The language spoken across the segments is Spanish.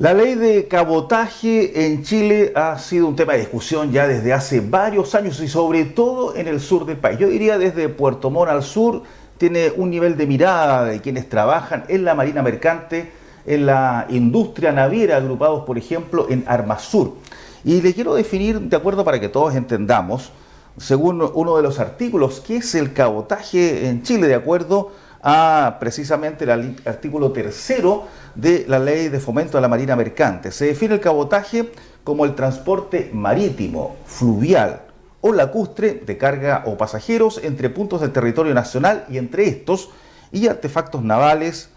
La ley de cabotaje en Chile ha sido un tema de discusión ya desde hace varios años y sobre todo en el sur del país. Yo diría desde Puerto Montt al sur tiene un nivel de mirada de quienes trabajan en la marina mercante, en la industria naviera, agrupados por ejemplo en Armasur. Y le quiero definir de acuerdo para que todos entendamos, según uno de los artículos, qué es el cabotaje en Chile, de acuerdo a precisamente el artículo 3º de la Ley de Fomento a la Marina Mercante. Se define el cabotaje como el transporte marítimo, fluvial o lacustre de carga o pasajeros entre puntos del territorio nacional y entre estos y artefactos navales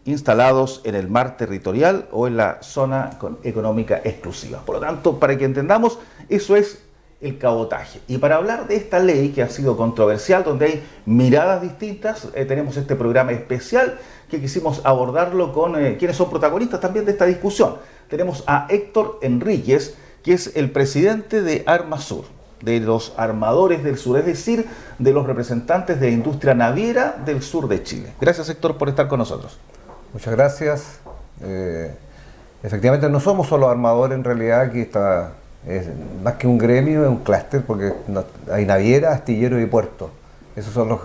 instalados en el mar territorial o en la zona económica exclusiva. Por lo tanto, para que entendamos, eso es el cabotaje. Y para hablar de esta ley que ha sido controversial, donde hay miradas distintas, tenemos este programa especial que quisimos abordarlo con quienes son protagonistas también de esta discusión. Tenemos a Héctor Enríquez, que es el presidente de Armasur, de los armadores del sur, es decir, de los representantes de la industria naviera del sur de Chile. Gracias, Héctor, por estar con nosotros. Muchas gracias. Efectivamente no somos solo armadores, en realidad aquí está, es más que un gremio, es un clúster, porque hay naviera, astillero y puerto. Esas son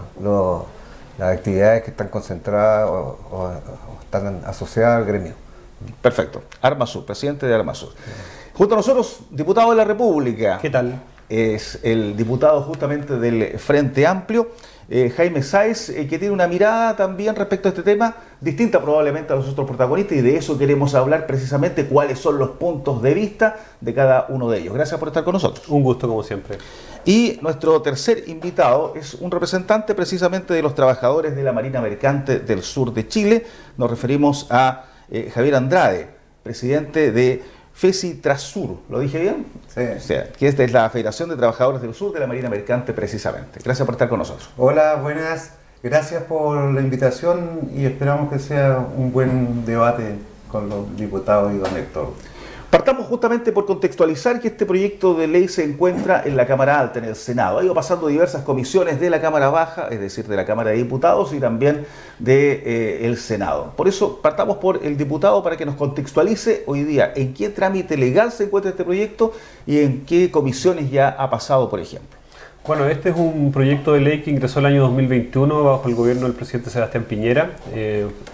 las actividades que están concentradas o están asociadas al gremio. Perfecto. Armasur, presidente de Armasur. Junto a nosotros, diputado de la República. ¿Qué tal? Es el diputado justamente del Frente Amplio, Jaime Sáez, que tiene una mirada también respecto a este tema, distinta probablemente a los otros protagonistas, y de eso queremos hablar precisamente, cuáles son los puntos de vista de cada uno de ellos. Gracias por estar con nosotros. Un gusto, como siempre. Y nuestro tercer invitado es un representante precisamente de los trabajadores de la Marina Mercante del sur de Chile. Nos referimos a Javier Andrade, presidente de FESI-Trasur. ¿Lo dije bien? Sí. O sea, que esta es la Federación de Trabajadores del Sur de la Marina Mercante precisamente. Gracias por estar con nosotros. Hola, buenas. Gracias por la invitación y esperamos que sea un buen debate con los diputados y don Héctor. Partamos justamente por contextualizar que este proyecto de ley se encuentra en la Cámara Alta, en el Senado. Ha ido pasando diversas comisiones de la Cámara Baja, es decir, de la Cámara de Diputados y también del Senado. Por eso partamos por el diputado para que nos contextualice hoy día en qué trámite legal se encuentra este proyecto y en qué comisiones ya ha pasado, por ejemplo. Bueno, este es un proyecto de ley que ingresó el año 2021 bajo el gobierno del presidente Sebastián Piñera,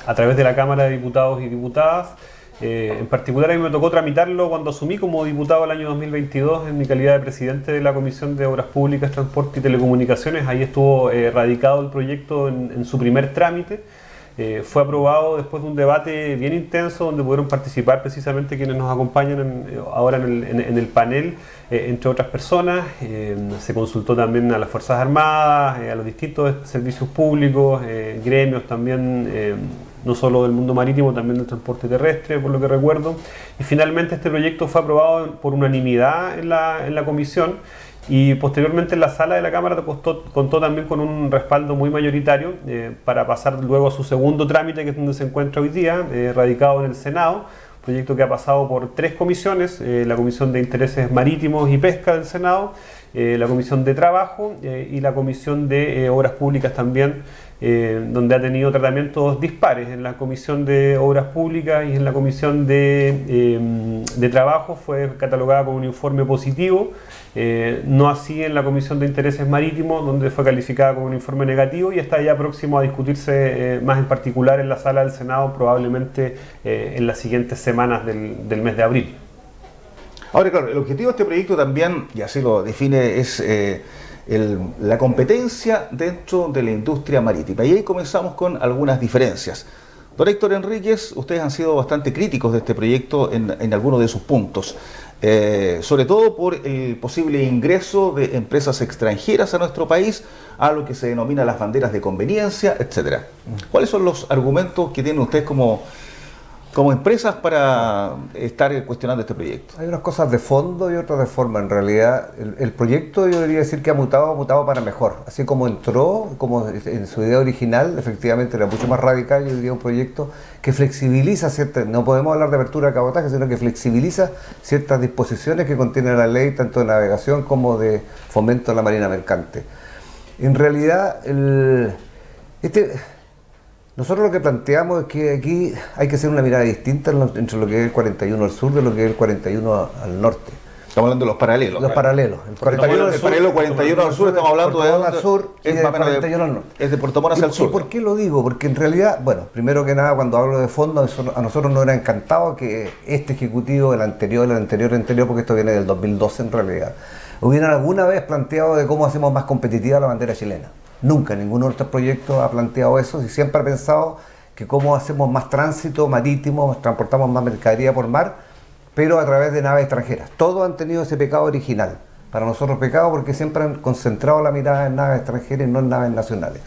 a través de la Cámara de Diputados y Diputadas. En particular a mí me tocó tramitarlo cuando asumí como diputado el año 2022 en mi calidad de presidente de la Comisión de Obras Públicas, Transporte y Telecomunicaciones. Ahí estuvo radicado el proyecto en su primer trámite. Fue aprobado después de un debate bien intenso donde pudieron participar precisamente quienes nos acompañan ahora en el panel, entre otras personas. Se consultó también a las Fuerzas Armadas, a los distintos servicios públicos, gremios también, no solo del mundo marítimo, también del transporte terrestre, por lo que recuerdo. Y finalmente este proyecto fue aprobado por unanimidad en la comisión y posteriormente en la sala de la Cámara contó también con un respaldo muy mayoritario para pasar luego a su segundo trámite, que es donde se encuentra hoy día, radicado en el Senado. Proyecto que ha pasado por 3 comisiones, la Comisión de Intereses Marítimos y Pesca del Senado, la Comisión de Trabajo y la Comisión de Obras Públicas también, donde ha tenido tratamientos dispares. En la Comisión de Obras Públicas y en la Comisión de Trabajo fue catalogada con un informe positivo, no así en la Comisión de Intereses Marítimos, donde fue calificada con un informe negativo y está ya próximo a discutirse más en particular en la sala del Senado, probablemente en las siguientes semanas del mes de abril. Ahora, claro, el objetivo de este proyecto también, y así lo define, es la competencia dentro de la industria marítima. Y ahí comenzamos con algunas diferencias. Don Héctor Enríquez, ustedes han sido bastante críticos de este proyecto en algunos de sus puntos, sobre todo por el posible ingreso de empresas extranjeras a nuestro país, a lo que se denomina las banderas de conveniencia, etc. ¿Cuáles son los argumentos que tienen ustedes como empresas para estar cuestionando este proyecto? Hay unas cosas de fondo y otras de forma. En realidad, el proyecto yo debería decir que ha mutado para mejor. Así como entró, como en su idea original, efectivamente era mucho más radical. Yo diría un proyecto que flexibiliza ciertas, no podemos hablar de apertura de cabotaje, sino que flexibiliza ciertas disposiciones que contiene la ley, tanto de navegación como de fomento a la marina mercante. En realidad, Nosotros lo que planteamos es que aquí hay que hacer una mirada distinta entre lo que es el 41 al sur de lo que es el 41 al norte. Estamos hablando de los paralelos. Los paralelos. El paralelo 41 al sur, estamos hablando de al sur y es del más o menos 41 al norte. Es de Puerto Montt hacia el sur. ¿Y por qué lo digo? Porque en realidad, bueno, primero que nada, cuando hablo de fondo, a nosotros nos hubiera encantado que este ejecutivo, el anterior, porque esto viene del 2012 en realidad, hubieran alguna vez planteado de cómo hacemos más competitiva la bandera chilena. Nunca, ninguno de nuestros proyectos ha planteado eso, y siempre ha pensado que cómo hacemos más tránsito marítimo, transportamos más mercadería por mar, pero a través de naves extranjeras. Todos han tenido ese pecado original. Para nosotros pecado porque siempre han concentrado la mirada en naves extranjeras y no en naves nacionales.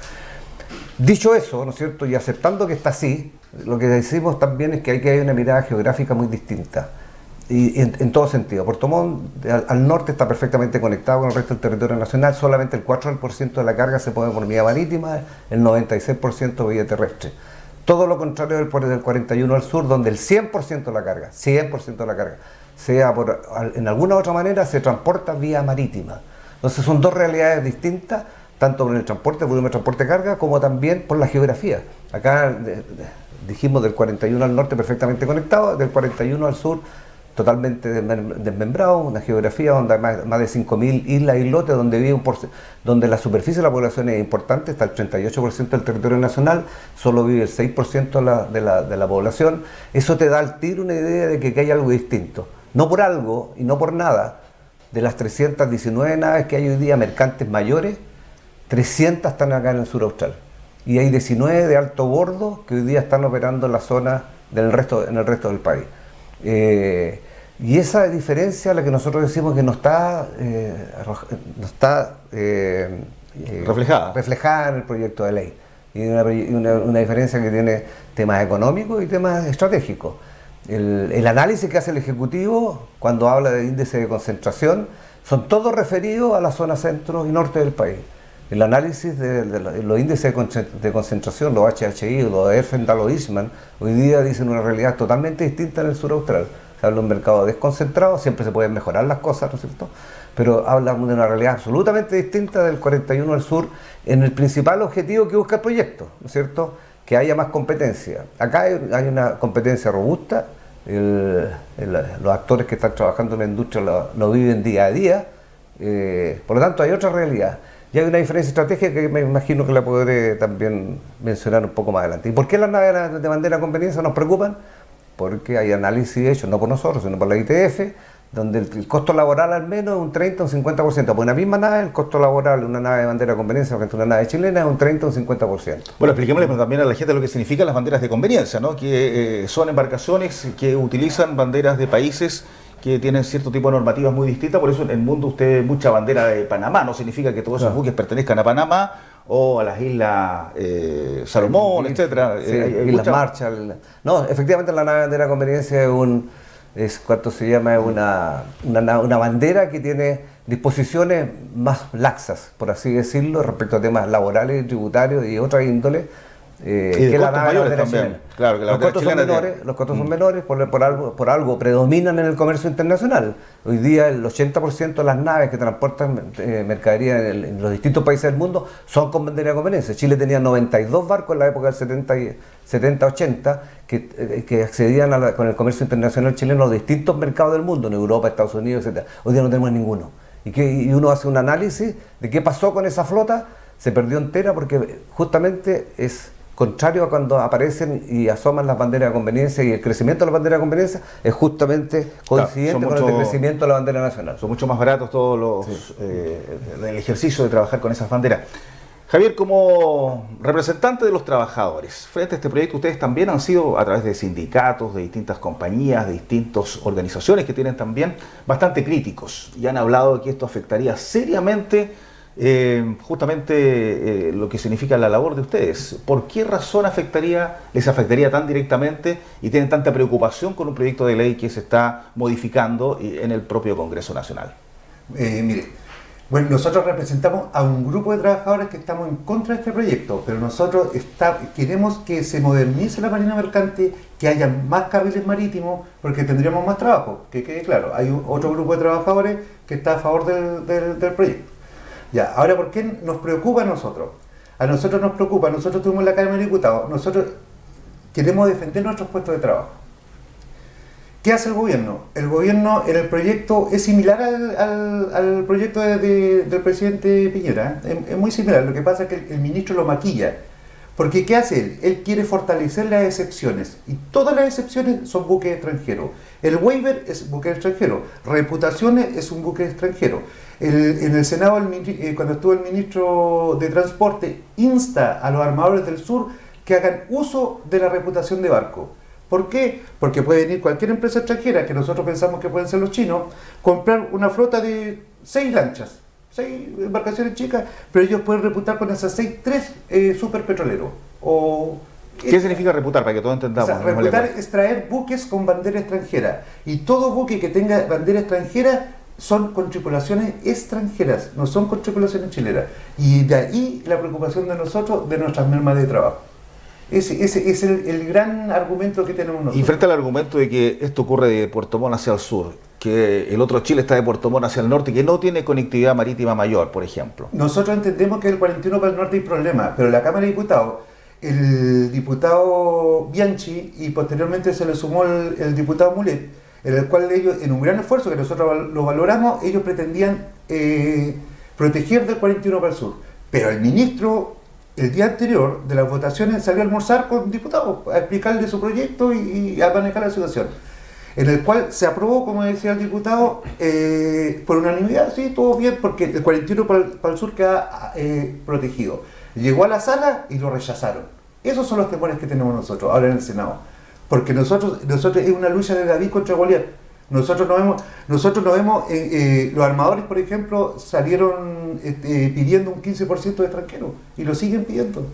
Dicho eso, ¿no es cierto? Y aceptando que está así, lo que decimos también es que hay una mirada geográfica muy distinta. Y en todo sentido. Puerto Montt al norte está perfectamente conectado con el resto del territorio nacional, solamente el 4% de la carga se mueve por vía marítima, el 96% vía terrestre. Todo lo contrario del 41 al sur, donde el 100% de la carga, sea en alguna otra manera, se transporta vía marítima. Entonces son dos realidades distintas, tanto por el transporte, el volumen de transporte de carga, como también por la geografía. Acá dijimos del 41 al norte perfectamente conectado, del 41 al sur totalmente desmembrado, una geografía donde hay más de 5.000 islas y islotes, donde la superficie de la población es importante, está el 38% del territorio nacional, solo vive el 6% de la población. Eso te da al tiro una idea de que hay algo distinto. No por algo y no por nada, de las 319 naves que hay hoy día mercantes mayores, 300 están acá en el sur austral. Y hay 19 de alto bordo que hoy día están operando en la zona en el resto del país. Y esa diferencia, la que nosotros decimos que no está reflejada en el proyecto de ley. Y una diferencia que tiene temas económicos y temas estratégicos. El análisis que hace el Ejecutivo cuando habla de índice de concentración son todos referidos a la zona centro y norte del país. El análisis de los índices de concentración, los HHI, los Effendal o Eastman, hoy día dicen una realidad totalmente distinta en el sur austral. Se habla de un mercado desconcentrado, siempre se pueden mejorar las cosas, ¿no es cierto? Pero habla de una realidad absolutamente distinta del 41 al sur en el principal objetivo que busca el proyecto, ¿no es cierto? Que haya más competencia. Acá hay una competencia robusta, los actores que están trabajando en la industria lo viven día a día, por lo tanto hay otra realidad. Y hay una diferencia estratégica que me imagino que la podré también mencionar un poco más adelante. ¿Y por qué las naves de bandera de conveniencia nos preocupan? Porque hay análisis hechos, no por nosotros, sino por la ITF, donde el costo laboral al menos es un 30 o un 50%. Por una misma nave, el costo laboral de una nave de bandera de conveniencia frente a una nave chilena es un 30 o un 50%. Bueno, expliquémosle también a la gente lo que significan las banderas de conveniencia, ¿no? Que son embarcaciones que utilizan banderas de países que tienen cierto tipo de normativas muy distintas, por eso en el mundo usted ve mucha bandera de Panamá, no significa que todos esos buques pertenezcan a Panamá o a las islas Salomón, etcétera. Sí, Islas Marshall. No, efectivamente la nave de bandera de conveniencia es una bandera que tiene disposiciones más laxas, por así decirlo, respecto a temas laborales, tributarios y otra índole. Que la nave bandera chilena. Claro, que los costos son menores, por algo predominan en el comercio internacional. Hoy día el 80% de las naves que transportan mercadería en los distintos países del mundo son con bandera de conveniencia. Chile tenía 92 barcos en la época del 70-80 que accedían con el comercio internacional chileno a los distintos mercados del mundo, en Europa, Estados Unidos, etc. Hoy día no tenemos ninguno. Y uno hace un análisis de qué pasó con esa flota, se perdió entera porque justamente es contrario a cuando aparecen y asoman las banderas de conveniencia, y el crecimiento de las banderas de conveniencia es justamente coincidente con el crecimiento de la bandera nacional. Son mucho más baratos todos el ejercicio de trabajar con esas banderas. Javier, como representante de los trabajadores, frente a este proyecto, ustedes también han sido, a través de sindicatos, de distintas compañías, de distintas organizaciones que tienen también, bastante críticos, y han hablado de que esto afectaría seriamente justamente lo que significa la labor de ustedes. ¿Por qué razón les afectaría tan directamente y tienen tanta preocupación con un proyecto de ley que se está modificando en el propio Congreso Nacional? Mire, bueno, nosotros representamos a un grupo de trabajadores que estamos en contra de este proyecto, pero nosotros queremos que se modernice la marina mercante, que haya más carriles marítimos, porque tendríamos más trabajo, que quede claro. Hay otro grupo de trabajadores que está a favor del proyecto. Ya, ahora, ¿por qué nos preocupa a nosotros? A nosotros nos preocupa, nosotros tuvimos la Cámara de Diputados, nosotros queremos defender nuestros puestos de trabajo. ¿Qué hace el gobierno? El gobierno en el proyecto es similar al proyecto del presidente Piñera, es muy similar, lo que pasa es que el ministro lo maquilla. Porque ¿qué hace él? Él quiere fortalecer las excepciones, y todas las excepciones son buques extranjeros. El waiver es buque extranjero, reputaciones es un buque extranjero. En el Senado, cuando estuvo el ministro de Transporte, insta a los armadores del sur que hagan uso de la reputación de barco. ¿Por qué? Porque puede venir cualquier empresa extranjera, que nosotros pensamos que pueden ser los chinos, comprar una flota de 6 lanchas, 6 embarcaciones chicas, pero ellos pueden reputar con esas 6 3 superpetroleros. ¿Qué significa reputar, para que todos entendamos? O sea, reputar es traer buques con bandera extranjera, y todo buque que tenga bandera extranjera son con tripulaciones extranjeras, no son con tripulaciones chilenas, y de ahí la preocupación de nosotros, de nuestras mermas de trabajo. Ese es el gran argumento que tenemos nosotros. Y frente al argumento de que esto ocurre de Puerto Montt hacia el sur, que el otro Chile está de Puerto Montt hacia el norte, que no tiene conectividad marítima mayor, por ejemplo. Nosotros entendemos que el 41 para el norte hay problema, pero la Cámara de Diputados, el diputado Bianchi, y posteriormente se le sumó el diputado Mulet, en el cual ellos, en un gran esfuerzo que nosotros lo valoramos, ellos pretendían proteger del 41 para el sur. Pero el ministro, el día anterior de las votaciones, salió a almorzar con diputados a explicarle su proyecto y a manejar la situación, en el cual se aprobó, como decía el diputado, por unanimidad, sí, todo bien, porque el 41 para el sur queda protegido. Llegó a la sala y lo rechazaron. Esos son los temores que tenemos nosotros ahora en el Senado, porque nosotros es una lucha de David contra Goliat. Nosotros no vemos, los armadores, por ejemplo, salieron pidiendo un 15% de extranjeros y lo siguen pidiendo.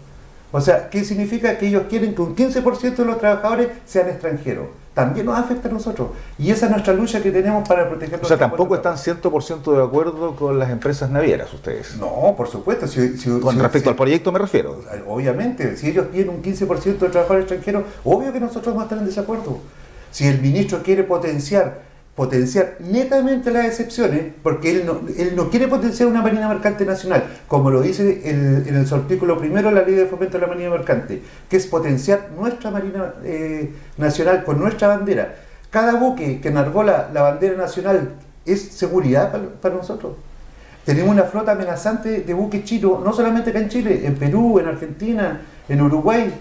O sea, ¿qué significa? Que ellos quieren que un 15% de los trabajadores sean extranjeros. También nos afecta a nosotros. Y esa es nuestra lucha que tenemos para proteger. O sea, tampoco están 100% de acuerdo con las empresas navieras ustedes. No, por supuesto. Con respecto al proyecto me refiero. Obviamente, si ellos piden un 15% de trabajadores extranjeros, obvio que nosotros vamos a estar en desacuerdo. Si el ministro quiere potenciar netamente las excepciones, porque él no quiere potenciar una marina mercante nacional, como lo dice en el artículo primero de la Ley de Fomento de la Marina Mercante, que es potenciar nuestra marina nacional con nuestra bandera. Cada buque que enarbola la bandera nacional es seguridad para nosotros. Tenemos una flota amenazante de buques chinos, no solamente acá en Chile, en Perú, en Argentina, en Uruguay,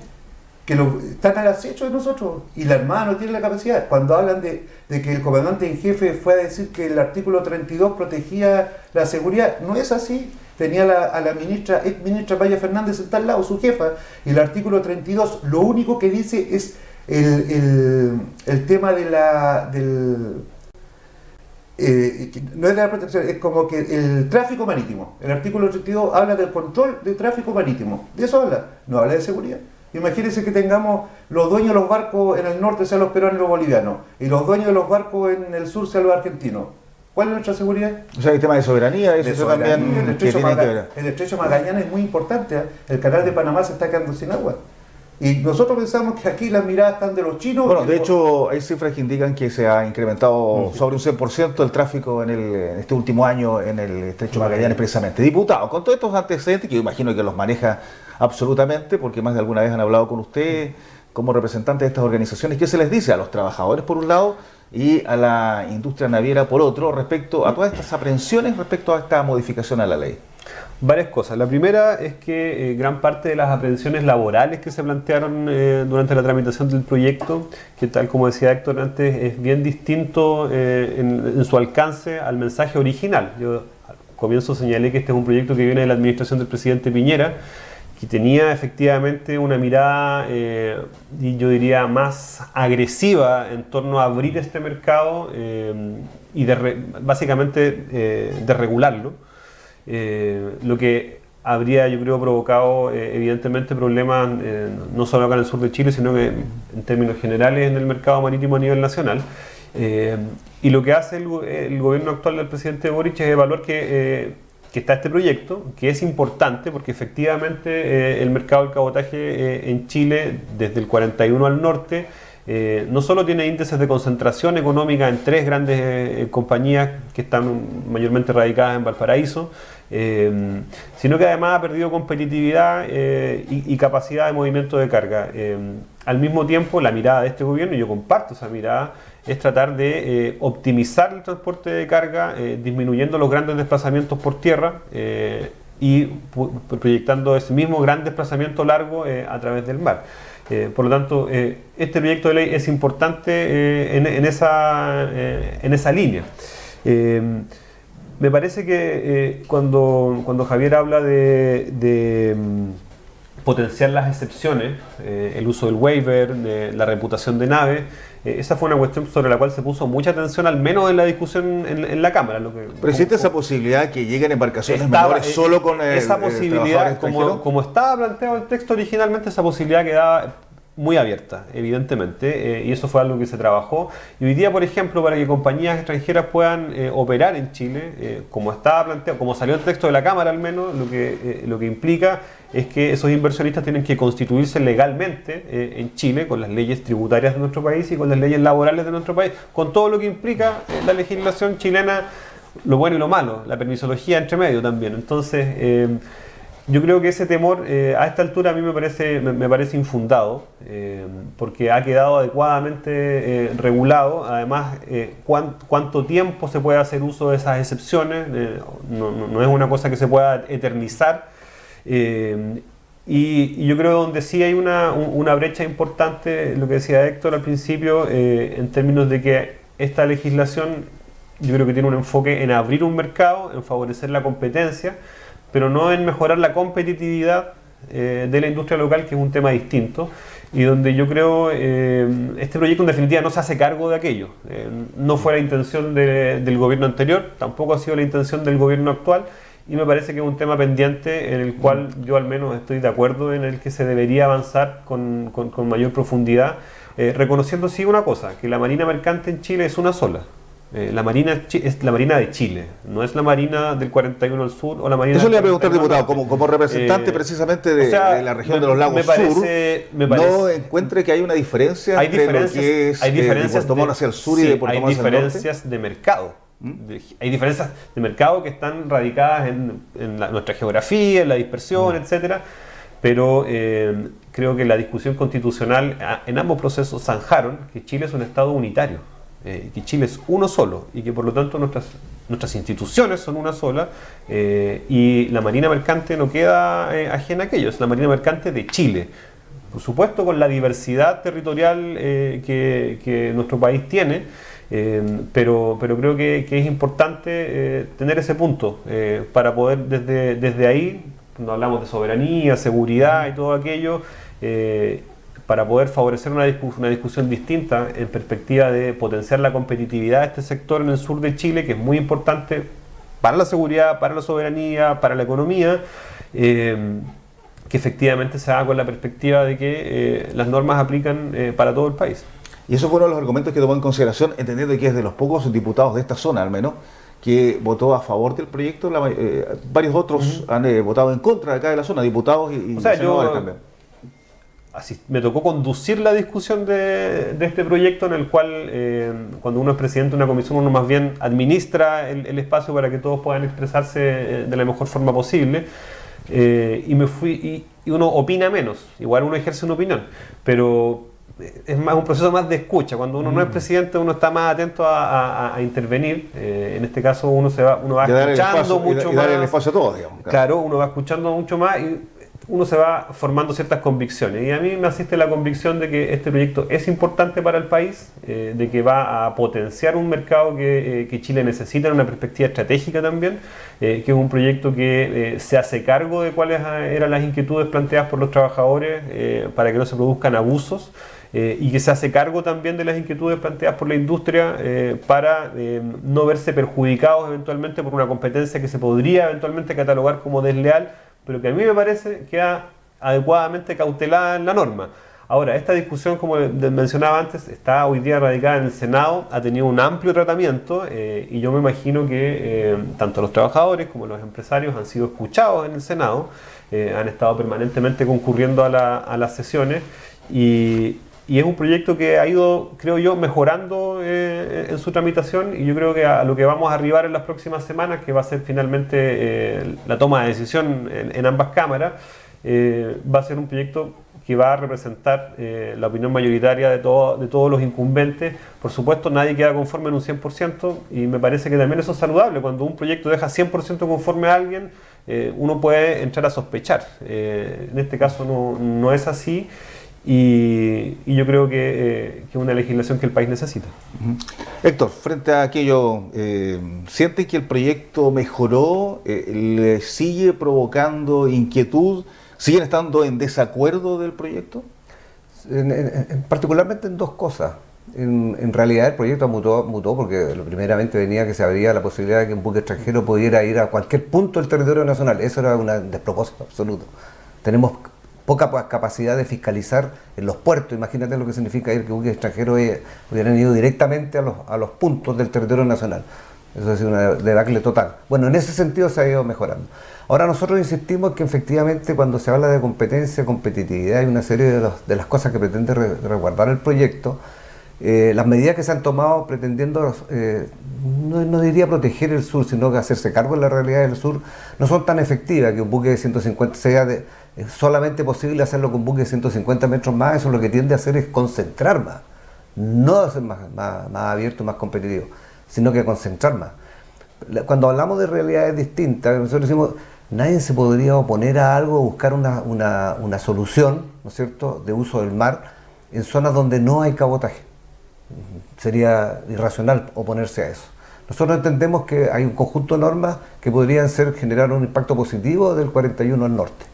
que están al acecho de nosotros, y la Armada no tiene la capacidad. Cuando hablan de que el comandante en jefe fue a decir que el artículo 32 protegía la seguridad, no es así. Tenía a la ex ministra Maya Fernández sentada al lado, su jefa, y el artículo 32 lo único que dice es el tema de no es de la protección, es como que el tráfico marítimo. El artículo 32 habla del control del tráfico marítimo, de eso habla, no habla de seguridad. Imagínense que tengamos los dueños de los barcos en el norte sean los peruanos y los bolivianos, y los dueños de los barcos en el sur sean los argentinos. ¿Cuál es nuestra seguridad? O sea, el tema de soberanía, eso también el estrecho Magallanes es muy importante, ¿eh? El canal de Panamá se está quedando sin agua. Y nosotros pensamos que aquí las miradas están de los chinos. Bueno, de hecho, hay cifras que indican que se ha incrementado sobre un 100% el tráfico en este último año en el estrecho Magallanes, precisamente. Diputado, con todos estos antecedentes, que yo imagino que los maneja absolutamente, porque más de alguna vez han hablado con usted como representante de estas organizaciones, ¿qué se les dice a los trabajadores por un lado y a la industria naviera por otro respecto a todas estas aprehensiones respecto a esta modificación a la ley? Varias cosas. La primera es que gran parte de las aprehensiones laborales que se plantearon durante la tramitación del proyecto, que tal como decía Héctor antes, es bien distinto en su alcance al mensaje original. Yo al comienzo señalé que este es un proyecto que viene de la administración del presidente Piñera, que tenía efectivamente una mirada, y yo diría, más agresiva en torno a abrir este mercado y básicamente de regularlo. Lo que habría, yo creo, provocado evidentemente problemas no solo acá en el sur de Chile, sino que en términos generales en el mercado marítimo a nivel nacional. Y lo que hace el gobierno actual del presidente Boric es evaluar que está este proyecto, que es importante porque efectivamente el mercado del cabotaje en Chile, desde el 41 al norte, no solo tiene índices de concentración económica en 3 grandes compañías que están mayormente radicadas en Valparaíso, sino que además ha perdido competitividad y capacidad de movimiento de carga. Al mismo tiempo, la mirada de este gobierno, y yo comparto esa mirada, es tratar de optimizar el transporte de carga, disminuyendo los grandes desplazamientos por tierra y proyectando ese mismo gran desplazamiento largo a través del mar. Por lo tanto, este proyecto de ley es importante en esa línea. Me parece que cuando Javier habla de potenciar las excepciones, el uso del waiver, de la reputación de nave, esa fue una cuestión sobre la cual se puso mucha atención, al menos en la discusión en la Cámara. ¿Pero existe esa posibilidad que lleguen embarcaciones menores solo con esa posibilidad, como estaba planteado el texto originalmente, esa posibilidad quedaba muy abierta, evidentemente, y eso fue algo que se trabajó. Y hoy día, por ejemplo, para que compañías extranjeras puedan operar en Chile, como estaba planteado, como salió el texto de la Cámara al menos, lo que implica es que esos inversionistas tienen que constituirse legalmente en Chile, con las leyes tributarias de nuestro país y con las leyes laborales de nuestro país, con todo lo que implica la legislación chilena, lo bueno y lo malo, la permisología entre medio también. Entonces, yo creo que ese temor a esta altura a mí me parece infundado, porque ha quedado adecuadamente regulado. Además, cuánto tiempo se puede hacer uso de esas excepciones, no es una cosa que se pueda eternizar. Y yo creo que donde sí hay una brecha importante, lo que decía Héctor al principio, en términos de que esta legislación yo creo que tiene un enfoque en abrir un mercado, en favorecer la competencia, pero no en mejorar la competitividad de la industria local, que es un tema distinto, y donde yo creo este proyecto en definitiva no se hace cargo de aquello. No fue la intención del gobierno anterior, tampoco ha sido la intención del gobierno actual, y me parece que es un tema pendiente en el cual yo al menos estoy de acuerdo en el que se debería avanzar con mayor profundidad, reconociendo sí una cosa, que la Marina Mercante en Chile es una sola. La Marina es la Marina de Chile, no es la Marina del 41 al sur o la Marina. Eso le iba a preguntar, diputado, como representante precisamente de la región de los lagos sur, ¿no encuentre que hay una diferencia entre lo que es de Puerto Montt hacia el sur y de Puerto Montt hacia el norte? Hay diferencias de mercado. Hay diferencias de mercado que están radicadas en nuestra geografía, en la dispersión, etcétera. Pero creo que la discusión constitucional en ambos procesos zanjaron que Chile es un Estado unitario. Que Chile es uno solo y que por lo tanto nuestras instituciones son una sola, y la Marina Mercante no queda ajena a aquello, es la Marina Mercante de Chile, por supuesto con la diversidad territorial que nuestro país tiene, pero creo que es importante tener ese punto para poder desde ahí, cuando hablamos de soberanía, seguridad y todo aquello, para poder favorecer una discusión distinta en perspectiva de potenciar la competitividad de este sector en el sur de Chile, que es muy importante para la seguridad, para la soberanía, para la economía, que efectivamente se haga con la perspectiva de que las normas aplican para todo el país. Y esos fueron los argumentos que tomó en consideración, entendiendo que es de los pocos diputados de esta zona, al menos, que votó a favor del proyecto. Varios otros han votado en contra de acá de la zona, diputados y senadores también. Así, me tocó conducir la discusión de este proyecto, en el cual cuando uno es presidente de una comisión, uno más bien administra el espacio para que todos puedan expresarse de la mejor forma posible, y me fui y uno opina menos, igual uno ejerce una opinión, pero es más un proceso más de escucha. Cuando uno no es presidente, uno está más atento a intervenir. En este caso uno va escuchando mucho más. Y dar el espacio a todos, digamos. Claro, uno va escuchando mucho más y uno se va formando ciertas convicciones, y a mí me asiste la convicción de que este proyecto es importante para el país, de que va a potenciar un mercado que Chile necesita en una perspectiva estratégica también, que es un proyecto que se hace cargo de cuáles eran las inquietudes planteadas por los trabajadores para que no se produzcan abusos, y que se hace cargo también de las inquietudes planteadas por la industria para no verse perjudicados eventualmente por una competencia que se podría eventualmente catalogar como desleal, pero que a mí me parece queda adecuadamente cautelada en la norma. Ahora, esta discusión, como mencionaba antes, está hoy día radicada en el Senado, ha tenido un amplio tratamiento, y yo me imagino que tanto los trabajadores como los empresarios han sido escuchados en el Senado, han estado permanentemente concurriendo a las sesiones, y Y es un proyecto que ha ido, creo yo, mejorando en su tramitación, y yo creo que a lo que vamos a arribar en las próximas semanas, que va a ser finalmente la toma de decisión en ambas cámaras, va a ser un proyecto que va a representar la opinión mayoritaria de todos los incumbentes. Por supuesto, nadie queda conforme en un 100%, y me parece que también eso es saludable. Cuando un proyecto deja 100% conforme a alguien, uno puede entrar a sospechar. En este caso no es así, y yo creo que es una legislación que el país necesita. Héctor, frente a aquello, ¿siente que el proyecto mejoró? ¿Le sigue provocando inquietud? ¿Siguen estando en desacuerdo del proyecto? Particularmente en dos cosas. En realidad el proyecto mutó porque primeramente venía que se abría la posibilidad de que un buque extranjero pudiera ir a cualquier punto del territorio nacional. Eso era un despropósito absoluto. Tenemos poca capacidad de fiscalizar en los puertos. Imagínate lo que significa ir que buques extranjeros hubieran ido directamente a los puntos del territorio nacional. Eso ha sido una debacle total. Bueno, en ese sentido se ha ido mejorando. Ahora nosotros insistimos que efectivamente cuando se habla de competencia, competitividad, hay una serie de las cosas que pretende resguardar el proyecto. Las medidas que se han tomado pretendiendo, no diría proteger el sur, sino que hacerse cargo de la realidad del sur, no son tan efectivas. Que un buque de 150 sea solamente posible hacerlo con un buque de 150 metros más. Eso lo que tiende a hacer es concentrar más, no hacer más abierto, más competitivo, sino que concentrar más. Cuando hablamos de realidades distintas, nosotros decimos, nadie se podría oponer a algo, buscar una solución, ¿no es cierto?, de uso del mar en zonas donde no hay cabotaje. Sería irracional oponerse a eso. Nosotros entendemos que hay un conjunto de normas que podrían generar un impacto positivo del 41 al norte.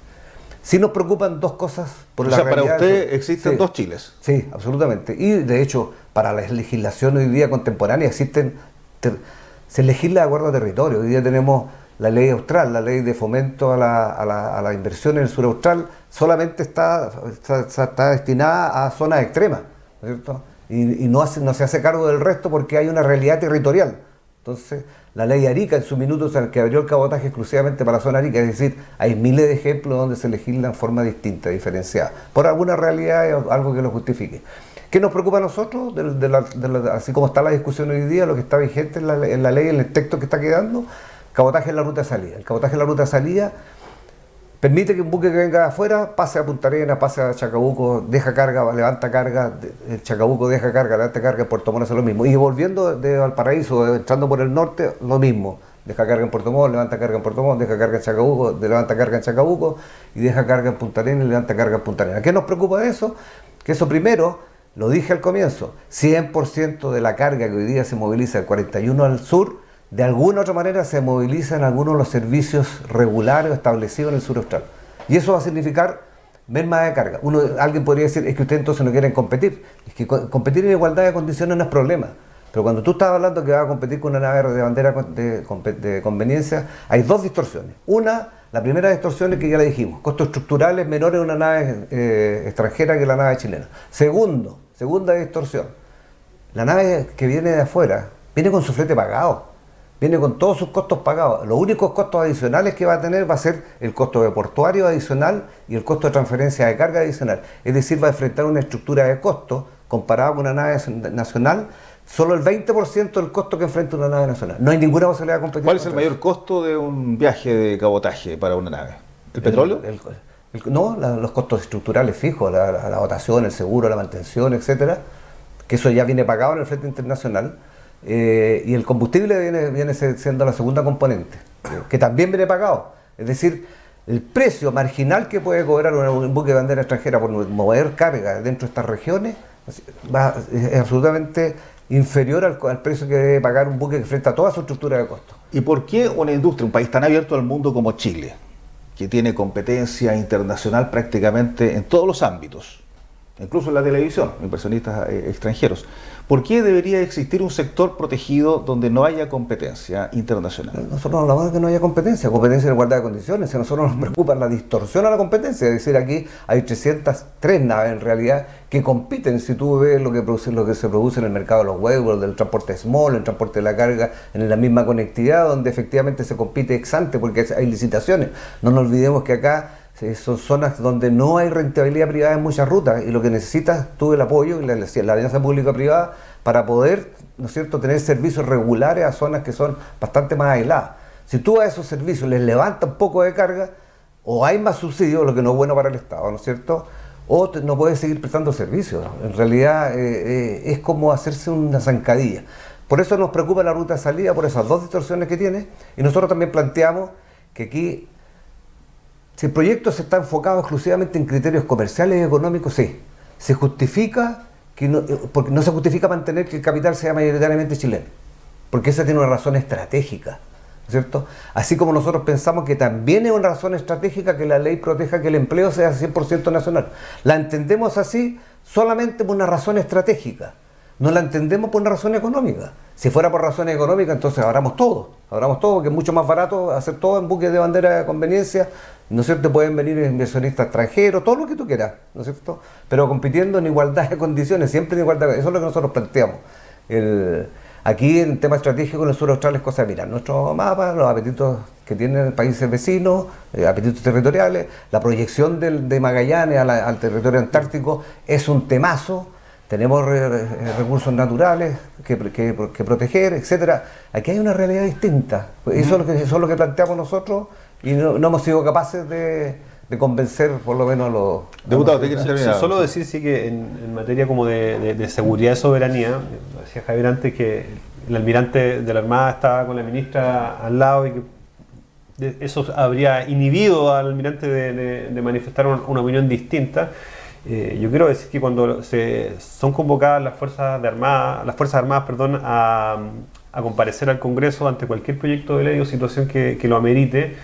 Sí nos preocupan dos cosas por la realidad. Para usted existen dos Chiles. Sí, absolutamente. Y de hecho, para la legislación hoy día contemporánea se legisla de acuerdo a territorio. Hoy día tenemos la ley austral, la ley de fomento a la inversión en el sur austral, solamente está destinada a zonas extremas, ¿no es cierto? Y no se hace cargo del resto porque hay una realidad territorial. Entonces, la ley Arica en su minuto, que abrió el cabotaje exclusivamente para la zona Arica, es decir, hay miles de ejemplos donde se legisla en forma distinta, diferenciada, por alguna realidad o algo que lo justifique. ¿Qué nos preocupa a nosotros? Así como está la discusión hoy día, lo que está vigente en la ley, en el texto que está quedando, cabotaje en la ruta de salida. El cabotaje en la ruta de salida permite que un buque que venga de afuera pase a Punta Arenas, pase a Chacabuco, deja carga, levanta carga, el Chacabuco deja carga, levanta carga, en Puerto Montt hace lo mismo. Y volviendo de Valparaíso, entrando por el norte, lo mismo. Deja carga en Puerto Montt, levanta carga en Puerto Montt, deja carga en Chacabuco, levanta carga en Chacabuco, y deja carga en Punta Arenas y levanta carga en Punta Arenas. ¿Qué nos preocupa de eso? Que eso primero, lo dije al comienzo, 100% de la carga que hoy día se moviliza del 41 al sur, de alguna u otra manera se movilizan algunos de los servicios regulares establecidos en el sur austral. Y eso va a significar merma de carga. Alguien podría decir, es que ustedes entonces no quieren competir. Es que competir en igualdad de condiciones no es problema. Pero cuando tú estás hablando que vas a competir con una nave de bandera de conveniencia, hay dos distorsiones. La primera distorsión es que ya le dijimos, costos estructurales menores de una nave extranjera que la nave chilena. Segunda distorsión, la nave que viene de afuera viene con su flete pagado. Viene con todos sus costos pagados. Los únicos costos adicionales que va a tener va a ser el costo de portuario adicional y el costo de transferencia de carga adicional. Es decir, va a enfrentar una estructura de costos comparado con una nave nacional, solo el 20% del costo que enfrenta una nave nacional. No hay ninguna posibilidad de competir. ¿Cuál es el mayor costo de un viaje de cabotaje para una nave? ¿El petróleo? No, los costos estructurales fijos, la dotación, el seguro, la mantención, etcétera, que eso ya viene pagado en el flete internacional. Y el combustible viene siendo la segunda componente, que también viene pagado. Es decir, el precio marginal que puede cobrar un buque de bandera extranjera por mover carga dentro de estas regiones es absolutamente inferior al precio que debe pagar un buque que enfrenta toda su estructura de costos. ¿Y por qué una industria, un país tan abierto al mundo como Chile, que tiene competencia internacional prácticamente en todos los ámbitos, incluso en la televisión, inversionistas extranjeros, ¿por qué debería existir un sector protegido donde no haya competencia internacional? Nosotros no hablamos de que no haya competencia en igualdad de condiciones. A nosotros nos preocupa la distorsión a la competencia. Es decir, aquí hay 303 naves en realidad que compiten. Si tú ves lo que se produce en el mercado de los huevos, del transporte small, el transporte de la carga, en la misma conectividad, donde efectivamente se compite ex ante porque hay licitaciones. No nos olvidemos que acá Sí, son zonas donde no hay rentabilidad privada en muchas rutas y lo que necesitas tú el apoyo y la alianza pública-privada para poder, ¿no es cierto?, tener servicios regulares a zonas que son bastante más aisladas. Si tú a esos servicios les levantas un poco de carga, o hay más subsidios, lo que no es bueno para el Estado, ¿no es cierto?, o no puedes seguir prestando servicios. En realidad es como hacerse una zancadilla. Por eso nos preocupa la ruta de salida, por esas dos distorsiones que tiene, y nosotros también planteamos que aquí, si el proyecto se está enfocado exclusivamente en criterios comerciales y económicos, sí, se justifica, porque no se justifica mantener que el capital sea mayoritariamente chileno, porque esa tiene una razón estratégica, ¿no es cierto? Así como nosotros pensamos que también es una razón estratégica que la ley proteja que el empleo sea 100% nacional. La entendemos así solamente por una razón estratégica, no la entendemos por una razón económica. Si fuera por razones económicas, entonces abramos todo, porque es mucho más barato hacer todo en buques de bandera de conveniencia, ¿no es cierto? Pueden venir inversionistas extranjeros, todo lo que tú quieras, ¿no es cierto? Pero compitiendo en igualdad de condiciones, siempre en igualdad. Eso es lo que nosotros planteamos. Aquí en tema estratégico en el sur austral es cosa de mirar nuestro mapa, los apetitos que tienen países vecinos, apetitos territoriales, la proyección de Magallanes al territorio antártico es un temazo. Tenemos recursos naturales que proteger, etcétera. Aquí hay una realidad distinta. Eso es lo que planteamos nosotros y no hemos sido capaces de convencer por lo menos a los... Diputado, ¿te quieres terminar? Solo decir sí que en materia como de seguridad y soberanía, decía Javier antes que el almirante de la Armada estaba con la ministra al lado y que eso habría inhibido al almirante de manifestar una opinión distinta. Yo quiero decir que cuando son convocadas las Fuerzas Armadas, a comparecer al Congreso ante cualquier proyecto de ley o situación que lo amerite,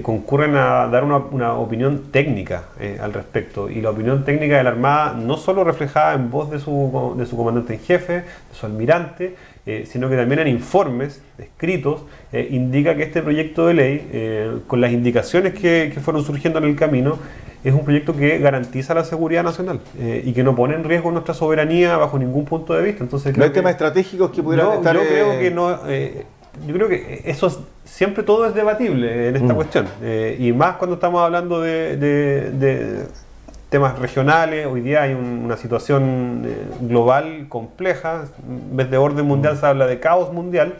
concurren a dar una opinión técnica al respecto. Y la opinión técnica de la Armada no solo reflejada en voz de su comandante en jefe, de su almirante, sino que también en informes escritos, indica que este proyecto de ley, con las indicaciones que fueron surgiendo en el camino, es un proyecto que garantiza la seguridad nacional y que no pone en riesgo nuestra soberanía bajo ningún punto de vista. Entonces, ¿no hay temas estratégicos que pudieran estar...? Yo creo que no... yo creo que siempre todo es debatible en esta cuestión. Y más cuando estamos hablando de temas regionales. Hoy día hay una situación global compleja. En vez de orden mundial se habla de caos mundial.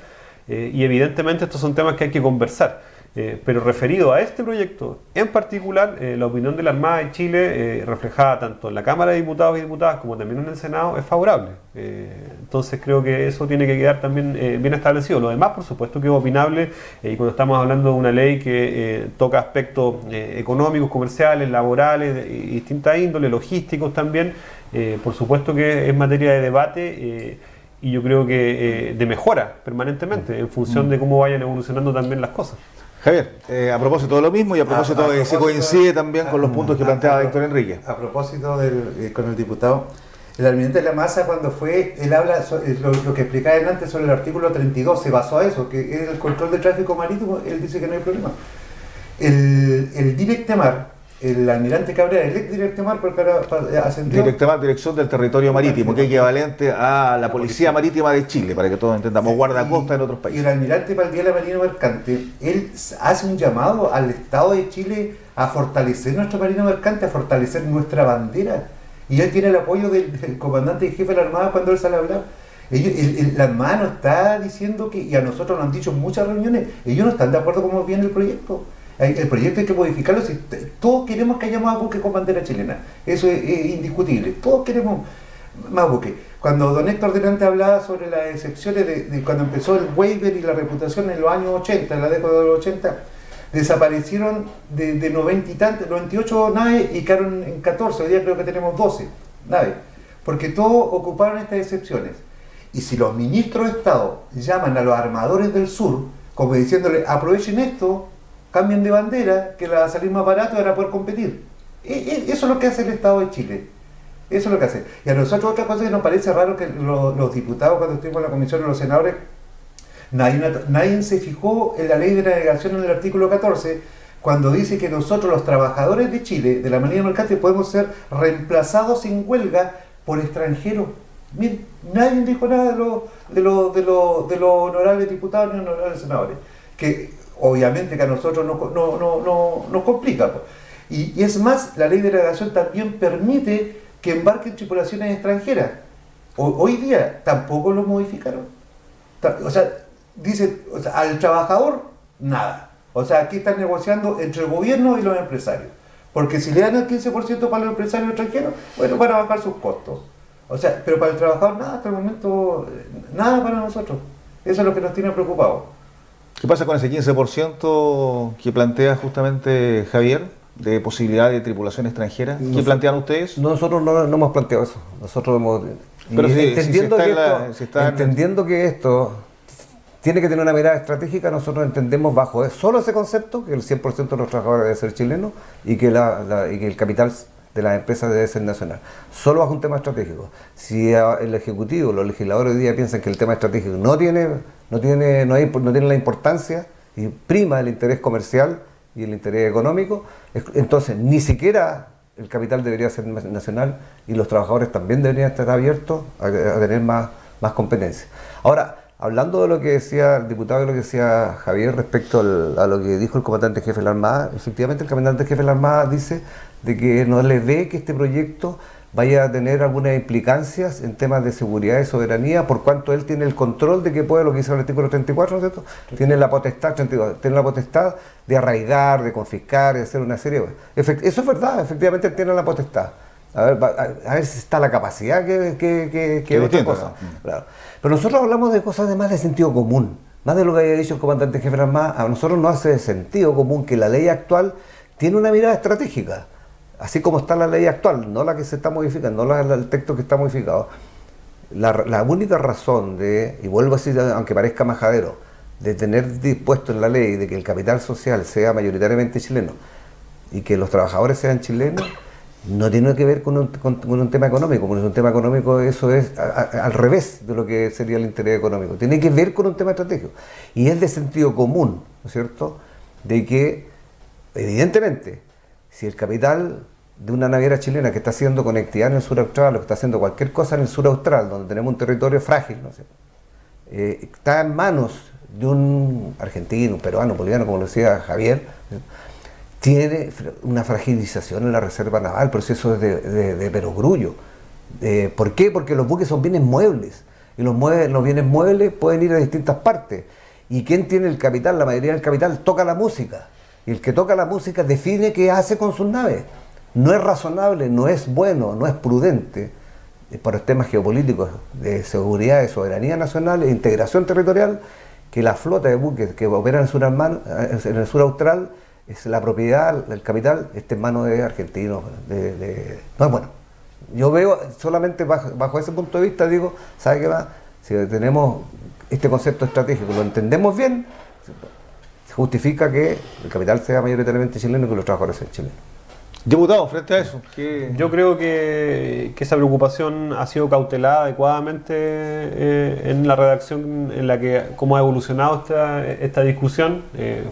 Y evidentemente estos son temas que hay que conversar. Pero referido a este proyecto en particular, la opinión de la Armada de Chile, reflejada tanto en la Cámara de Diputados y Diputadas como también en el Senado, es favorable. Entonces creo que eso tiene que quedar también bien establecido. Lo demás, por supuesto, que es opinable, y cuando estamos hablando de una ley que toca aspectos económicos, comerciales, laborales, distintas índoles, logísticos también, por supuesto que es materia de debate. Y yo creo que de mejora permanentemente en función de cómo vayan evolucionando también las cosas. Javier, a propósito de lo mismo y a propósito de se coincide también con los puntos que planteaba Héctor Enrique. A propósito con el diputado, el almirante de la Maza cuando él habla lo que explicaba antes sobre el artículo 32, se basó a eso, que es el control del tráfico marítimo. Él dice que no hay problema. El Directemar, el almirante Cabrera, el ex Directemar, porque ahora ascendió. Directemar, Dirección del Territorio Marítimo, que es equivalente a la Policía Marítima de Chile, para que todos entendamos, guardacosta en otros Y países. el almirante para el Día de la Marina Mercante, él hace un llamado al Estado de Chile a fortalecer nuestra Marina Mercante, a fortalecer nuestra bandera. Y él tiene el apoyo del comandante y jefe de la Armada cuando él sale a hablar. La Armada no está diciendo que, y a nosotros nos han dicho en muchas reuniones, ellos no están de acuerdo con cómo viene el proyecto. El proyecto hay que modificarlo. Si todos queremos que haya más buques con bandera chilena, eso es indiscutible. Todos queremos más buques. Cuando don Héctor delante hablaba sobre las excepciones de cuando empezó el waiver y la reputación en los años 80, en la década de los 80, desaparecieron de 90 y tantos, 98 naves y quedaron en 14. Hoy día creo que tenemos 12 naves, porque todos ocuparon estas excepciones. Y si los ministros de Estado llaman a los armadores del sur, como diciéndole, aprovechen esto, cambien de bandera, que la va a salir más barato y van a poder competir. Eso es lo que hace el Estado de Chile. Eso es lo que hace. Y a nosotros otra cosa que nos parece raro, que los diputados, cuando estuvimos en la comisión, los senadores, nadie se fijó en la ley de navegación en el artículo 14, cuando dice que nosotros los trabajadores de Chile, de la Marina Mercante, podemos ser reemplazados en huelga por extranjeros. Miren, nadie dijo nada de los honorables diputados ni honorables senadores. Que obviamente que a nosotros nos complica. Y es más, la ley de navegación también permite que embarquen tripulaciones extranjeras. Hoy día tampoco lo modificaron. O sea, dice, o sea, al trabajador, nada. O sea, aquí están negociando entre el gobierno y los empresarios. Porque si le dan el 15% para los empresarios extranjeros, bueno, van a bajar sus costos. O sea, pero para el trabajador nada, hasta el momento, nada para nosotros. Eso es lo que nos tiene preocupados. ¿Qué pasa con ese 15% que plantea justamente Javier, de posibilidad de tripulación extranjera? ¿Qué plantean ustedes? Nosotros no hemos planteado eso. Nosotros hemos... Pero entendiendo que esto tiene que tener una mirada estratégica, nosotros entendemos bajo solo ese concepto que el 100% de los trabajadores debe ser chileno y que el capital de las empresas debe ser nacional. Solo bajo un tema estratégico. Si el Ejecutivo, los legisladores hoy día piensan que el tema estratégico no tiene la importancia y prima el interés comercial y el interés económico, entonces ni siquiera el capital debería ser nacional y los trabajadores también deberían estar abiertos a tener más competencia. Ahora, hablando de lo que decía el diputado y lo que decía Javier respecto a lo que dijo el comandante jefe de la Armada, efectivamente el comandante jefe de la Armada dice de que no le ve que este proyecto vaya a tener algunas implicancias en temas de seguridad y soberanía, por cuanto él tiene el control de que puede, lo que dice el artículo 34, ¿no es cierto? Tiene la potestad de arraigar, de confiscar, de hacer una serie de... Eso es verdad, efectivamente él tiene la potestad. A ver si está la capacidad que otra cosa. Claro. Pero nosotros hablamos de cosas de más de sentido común, más de lo que había dicho el comandante jefe de la Armada. A nosotros nos hace sentido común que la ley actual tiene una mirada estratégica, así como está la ley actual, no la que se está modificando, no el texto que está modificado. La única razón y vuelvo a decir, aunque parezca majadero, de tener dispuesto en la ley de que el capital social sea mayoritariamente chileno y que los trabajadores sean chilenos, no tiene que ver con un tema económico, porque un tema económico eso es al revés de lo que sería el interés económico. Tiene que ver con un tema estratégico. Y es de sentido común, ¿no es cierto?, de que, evidentemente, si el capital de una naviera chilena que está haciendo conectividad en el sur austral o que está haciendo cualquier cosa en el sur austral, donde tenemos un territorio frágil, ¿no es cierto?, está en manos de un argentino, un peruano, un boliviano, como lo decía Javier, tiene una fragilización en la reserva naval, pero eso es de perogrullo. ¿Por qué? Porque los buques son bienes muebles, y los bienes muebles pueden ir a distintas partes. ¿Y quién tiene el capital? La mayoría del capital toca la música, y el que toca la música define qué hace con sus naves. No es razonable, no es bueno, no es prudente, por los temas geopolíticos, de seguridad, de soberanía nacional e integración territorial, que la flota de buques que operan en el sur austral, es la propiedad, el capital, esté en manos de argentinos. No es bueno. Yo veo solamente bajo ese punto de vista, digo, ¿sabe qué va? Si tenemos este concepto estratégico, lo entendemos bien, justifica que el capital sea mayoritariamente chileno y que los trabajadores sean chilenos. Diputado, frente a eso, yo creo que esa preocupación ha sido cautelada adecuadamente en la redacción en la que cómo ha evolucionado esta discusión.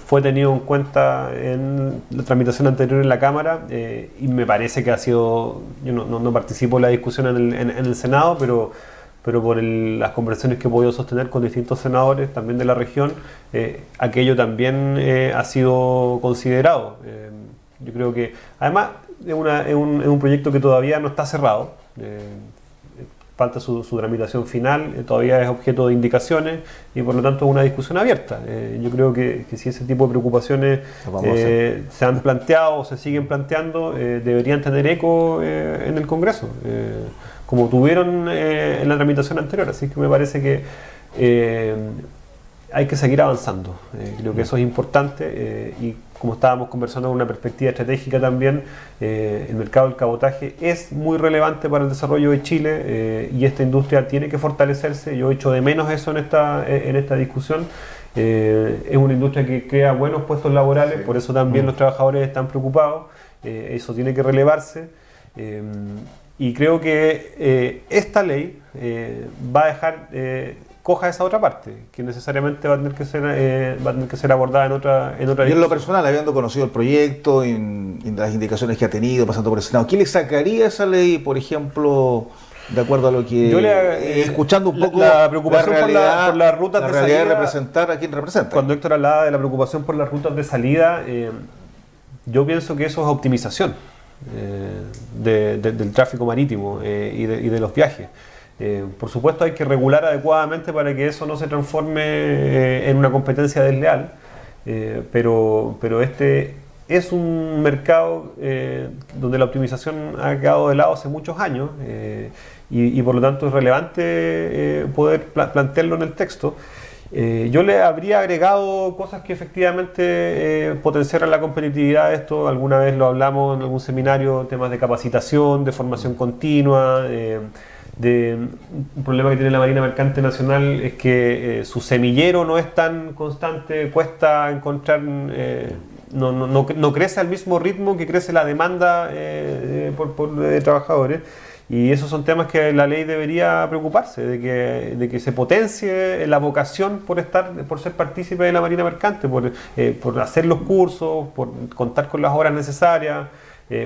Fue tenido en cuenta en la tramitación anterior en la Cámara y me parece que ha sido, yo no participo en la discusión en el Senado, pero por las conversaciones que he podido sostener con distintos senadores también de la región, aquello también ha sido considerado. Yo creo que, además, es un proyecto que todavía no está cerrado, falta su tramitación final, todavía es objeto de indicaciones y por lo tanto es una discusión abierta. Yo creo que si ese tipo de preocupaciones se han planteado o se siguen planteando, deberían tener eco en el Congreso, como tuvieron en la tramitación anterior. Así que me parece que hay que seguir avanzando. Creo que eso es importante y como estábamos conversando con una perspectiva estratégica también, el mercado del cabotaje es muy relevante para el desarrollo de Chile y esta industria tiene que fortalecerse. Yo echo de menos eso en esta discusión. Es una industria que crea buenos puestos laborales, por eso también los trabajadores están preocupados. Eso tiene que relevarse. Y creo que esta ley va a dejar coja esa otra parte, que necesariamente va a tener que ser abordada en otra Y en lo personal, habiendo conocido el proyecto, en las indicaciones que ha tenido, pasando por el Senado, ¿qué le sacaría esa ley, por ejemplo, de acuerdo a lo que... escuchando un poco la preocupación por las rutas de salida, de representar a quien representa? Cuando Héctor hablaba de la preocupación por las rutas de salida, yo pienso que eso es optimización del tráfico marítimo y de los viajes. Por supuesto hay que regular adecuadamente para que eso no se transforme en una competencia desleal, pero este es un mercado donde la optimización ha quedado de lado hace muchos años y por lo tanto es relevante poder plantearlo en el texto. Yo le habría agregado cosas que efectivamente potenciaran la competitividad de esto. Alguna vez lo hablamos en algún seminario, temas de capacitación, de formación continua. Un problema que tiene la Marina Mercante Nacional es que su semillero no es tan constante, cuesta encontrar, no crece al mismo ritmo que crece la demanda de trabajadores. Y esos son temas que la ley debería preocuparse, de que se potencie la vocación por ser partícipe de la Marina Mercante, por hacer los cursos, por contar con las horas necesarias,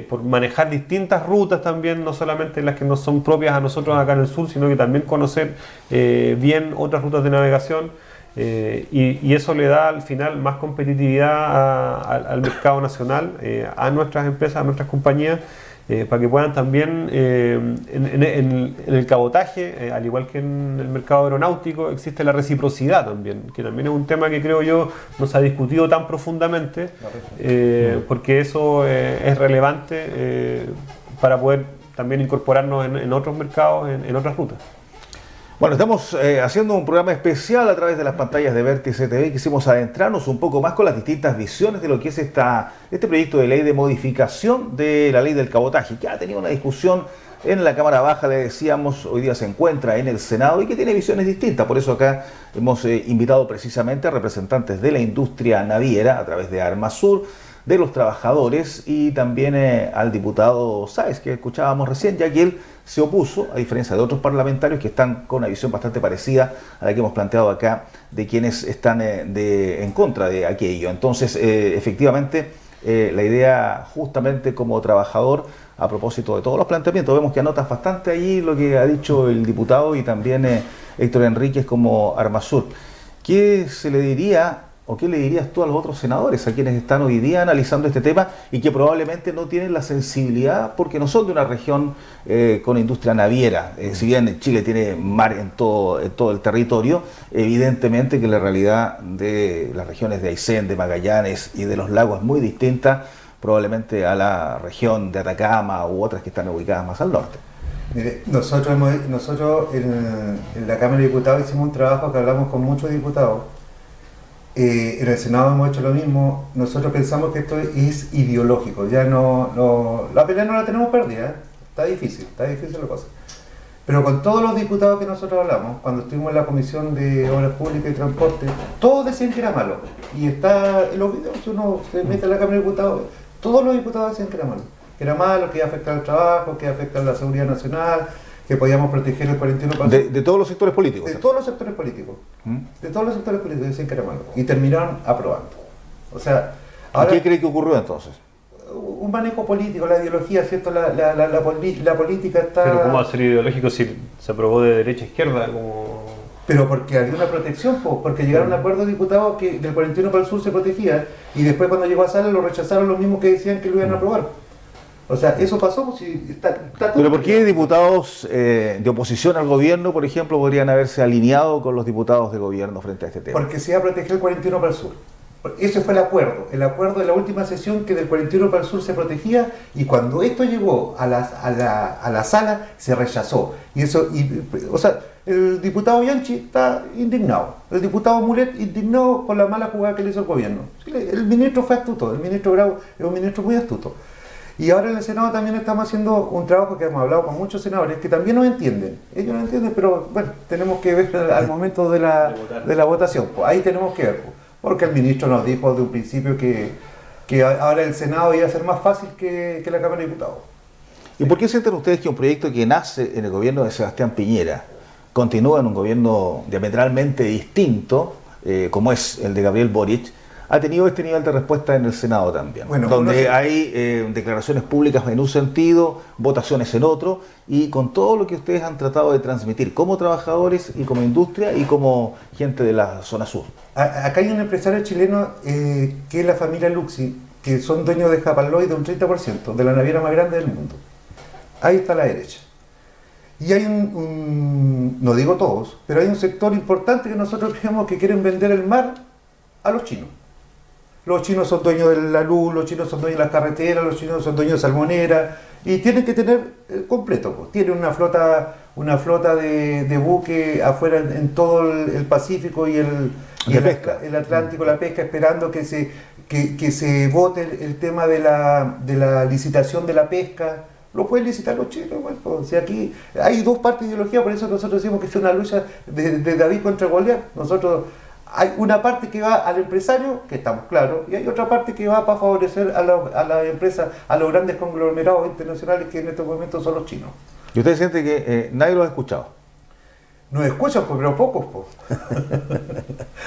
por manejar distintas rutas también, no solamente las que no son propias a nosotros acá en el sur, sino que también conocer bien otras rutas de navegación. Y eso le da al final más competitividad al mercado nacional, a nuestras empresas, a nuestras compañías, para que puedan también en el cabotaje, al igual que en el mercado aeronáutico, existe la reciprocidad también, que también es un tema que creo yo no se ha discutido tan profundamente, porque eso es relevante para poder también incorporarnos en otros mercados, en otras rutas. Bueno, estamos haciendo un programa especial a través de las pantallas de Vértice TV y quisimos adentrarnos un poco más con las distintas visiones de lo que es este proyecto de ley de modificación de la ley del cabotaje, que ha tenido una discusión en la Cámara Baja, le decíamos, hoy día se encuentra en el Senado y que tiene visiones distintas. Por eso acá hemos invitado precisamente a representantes de la industria naviera a través de Armasur, de los trabajadores y también al diputado Sáez, que escuchábamos recién, ya que él se opuso, a diferencia de otros parlamentarios que están con una visión bastante parecida a la que hemos planteado acá, de quienes están en contra de aquello. Entonces, efectivamente, la idea justamente como trabajador, a propósito de todos los planteamientos, vemos que anotas bastante allí lo que ha dicho el diputado y también Héctor Enríquez como Armasur. ¿Qué se le diría o qué le dirías tú a los otros senadores, a quienes están hoy día analizando este tema y que probablemente no tienen la sensibilidad porque no son de una región con industria naviera? Si bien Chile tiene mar en todo el territorio, evidentemente que la realidad de las regiones de Aysén, de Magallanes y de los lagos es muy distinta probablemente a la región de Atacama u otras que están ubicadas más al norte. Mire, nosotros en la Cámara de Diputados hicimos un trabajo que hablamos con muchos diputados. En el Senado hemos hecho lo mismo. Nosotros pensamos que esto es ideológico, ya la pelea no la tenemos perdida, está difícil la cosa. Pero con todos los diputados que nosotros hablamos, cuando estuvimos en la Comisión de Obras Públicas y Transporte, todos decían que era malo. Y está en los videos, uno se mete en la Cámara de Diputados, todos los diputados decían que era malo, que iba a afectar el trabajo, que iba a afectar la seguridad nacional, que podíamos proteger el 41%. De todos los sectores políticos. De todos los sectores políticos. De todos los sectores políticos decían que era malo. Y terminaron aprobando. O sea, ahora, ¿qué cree que ocurrió entonces? Un manejo político, la ideología, ¿cierto? La política está... Pero ¿cómo va a ser ideológico si se aprobó de derecha a izquierda? Pero porque había una protección, porque llegaron a un acuerdo de diputados que del 41 para el sur se protegía y después cuando llegó a sala lo rechazaron los mismos que decían que lo iban a aprobar. O sea, eso pasó, pues, está ¿Pero por qué diputados de oposición al gobierno, por ejemplo, podrían haberse alineado con los diputados de gobierno frente a este tema? Porque se iba a proteger el 41 para el sur. Ese fue el acuerdo de la última sesión, que del 41 para el sur se protegía, y cuando esto llegó a la sala se rechazó. O sea, el diputado Bianchi está indignado, el diputado Mulet indignado por la mala jugada que le hizo el gobierno. El ministro fue astuto, el ministro Grau es un ministro muy astuto. Y ahora en el Senado también estamos haciendo un trabajo que hemos hablado con muchos senadores que también nos entienden. Ellos no entienden, pero bueno, tenemos que ver al momento de la votación. Pues ahí tenemos que ver, porque el ministro nos dijo de un principio que ahora el Senado iba a ser más fácil que la Cámara de Diputados. ¿Y por qué sienten ustedes que un proyecto que nace en el gobierno de Sebastián Piñera continúa en un gobierno diametralmente distinto, como es el de Gabriel Boric, ha tenido este nivel de respuesta en el Senado también, donde hay declaraciones públicas en un sentido, votaciones en otro, y con todo lo que ustedes han tratado de transmitir como trabajadores y como industria y como gente de la zona sur? Acá hay un empresario chileno que es la familia Luxi, que son dueños de Hapag-Lloyd de un 30%, de la naviera más grande del mundo. Ahí está a la derecha. Y hay no digo todos, pero hay un sector importante que nosotros creemos que quieren vender el mar a los chinos. Los chinos son dueños de la luz, los chinos son dueños de las carreteras, los chinos son dueños de Salmonera, y tienen que tener completo. Pues. Tienen una flota de buques afuera en todo el Pacífico y el Atlántico, la pesca, esperando que se vote el tema de la licitación de la pesca. Lo pueden licitar los chinos. Bueno, o sea, aquí hay dos partes de ideología, por eso nosotros decimos que es una lucha de David contra Goliat. Hay una parte que va al empresario, que estamos claros, y hay otra parte que va para favorecer a las empresas, a los grandes conglomerados internacionales que en estos momentos son los chinos. ¿Y usted siente que nadie lo ha escuchado? Nos escuchan, pues, pero pocos.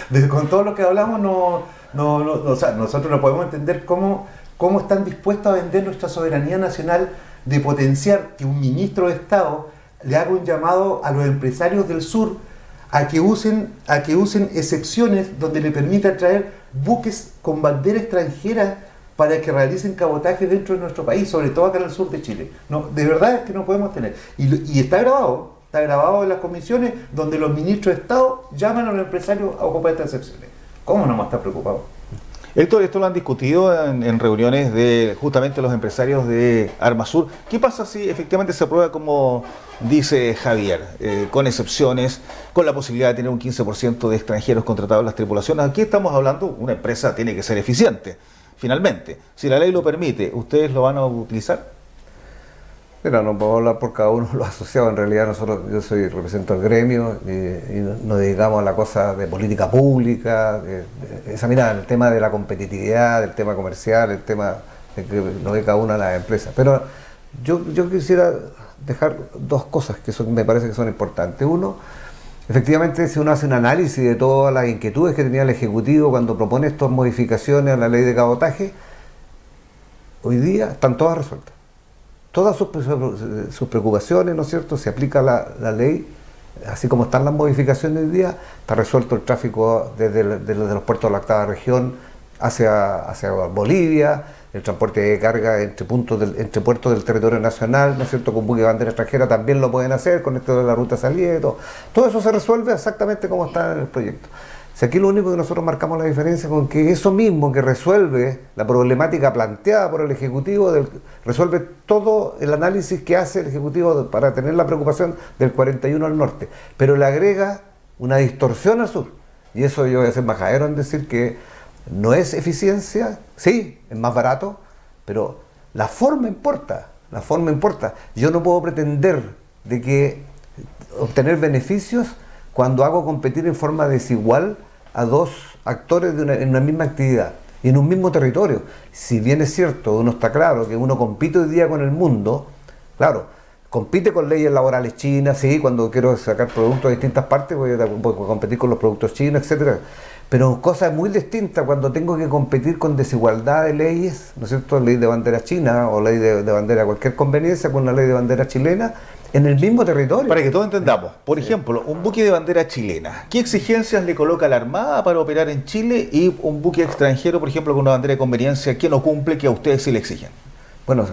Pues. Con todo lo que hablamos, o sea, nosotros no podemos entender cómo están dispuestos a vender nuestra soberanía nacional, de potenciar que un ministro de Estado le haga un llamado a los empresarios del sur a que usen excepciones donde le permita traer buques con bandera extranjera para que realicen cabotaje dentro de nuestro país, sobre todo acá en el sur de Chile. No, de verdad es que no podemos tener. Y está grabado en las comisiones donde los ministros de Estado llaman a los empresarios a ocupar estas excepciones. ¿Cómo no vamos a estar preocupados? Héctor, esto lo han discutido en reuniones de justamente los empresarios de Armasur. ¿Qué pasa si efectivamente se aprueba como dice Javier, con excepciones, con la posibilidad de tener un 15% de extranjeros contratados en las tripulaciones? Aquí estamos hablando, una empresa tiene que ser eficiente, finalmente. Si la ley lo permite, ¿ustedes lo van a utilizar? Mira, no puedo hablar por cada uno de los asociados. En realidad yo represento al gremio y nos dedicamos a la cosa de política pública, el tema de la competitividad, el tema comercial, el tema de que lo ve cada una de las empresas. Pero yo quisiera dejar dos cosas que me parece que son importantes. Uno, efectivamente, si uno hace un análisis de todas las inquietudes que tenía el Ejecutivo cuando propone estas modificaciones a la ley de cabotaje, hoy día están todas resueltas. Todas sus preocupaciones, ¿no es cierto? Se aplica la ley, así como están las modificaciones hoy día, está resuelto el tráfico desde los puertos de la octava región hacia Bolivia, el transporte de carga entre puertos del territorio nacional, ¿no es cierto? Con buque de bandera extranjera también lo pueden hacer, con esto de la ruta salida y todo. Todo eso se resuelve exactamente como está en el proyecto. Si aquí lo único que nosotros marcamos la diferencia con que eso mismo que resuelve la problemática planteada por el Ejecutivo, resuelve todo el análisis que hace el Ejecutivo para tener la preocupación del 41 al norte, pero le agrega una distorsión al sur. Y eso yo voy a ser majadero en decir que no es eficiencia, sí, es más barato, pero la forma importa, Yo no puedo pretender de que obtener beneficios cuando hago competir en forma desigual a dos actores en una misma actividad y en un mismo territorio. Si bien es cierto, uno está claro que uno compite hoy día con el mundo, claro, compite con leyes laborales chinas, sí, cuando quiero sacar productos de distintas partes voy a competir con los productos chinos, etcétera. Pero cosa muy distinta cuando tengo que competir con desigualdad de leyes, ¿no es cierto? Ley de bandera china o ley de bandera de cualquier conveniencia con la ley de bandera chilena en el mismo territorio. Para que todos entendamos, por ejemplo, un buque de bandera chilena, ¿qué exigencias le coloca la Armada para operar en Chile? Y un buque extranjero, por ejemplo, con una bandera de conveniencia, ¿qué no cumple que a ustedes sí le exigen? Bueno,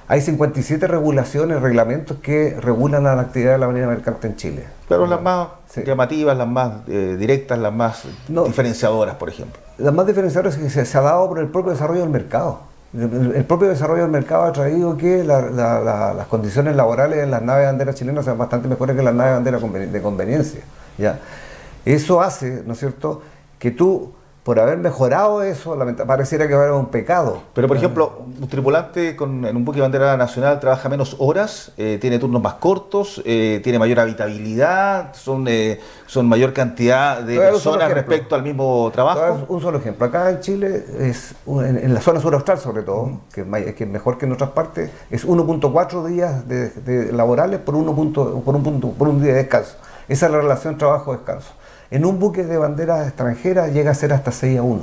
hay 57 regulaciones, reglamentos que regulan la actividad de la marina mercante en Chile. Pero las más llamativas, las más directas, las más diferenciadoras, por ejemplo. Las más diferenciadoras que se ha dado por el propio desarrollo del mercado. El propio desarrollo del mercado ha traído que las condiciones laborales en las naves de bandera chilenas sean bastante mejores que las naves de bandera de conveniencia. ¿Ya? Eso hace, ¿no es cierto?, que tú, por haber mejorado eso, pareciera que era un pecado. Pero, por ejemplo, un tripulante en un buque de bandera nacional trabaja menos horas, tiene turnos más cortos, tiene mayor habitabilidad, son mayor cantidad de personas respecto al mismo trabajo. Un solo ejemplo. Acá en Chile, en la zona sur austral sobre todo, que es mejor que en otras partes, es 1.4 días de laborales por un día de descanso. Esa es la relación trabajo-descanso. En un buque de bandera extranjera llega a ser hasta 6-1,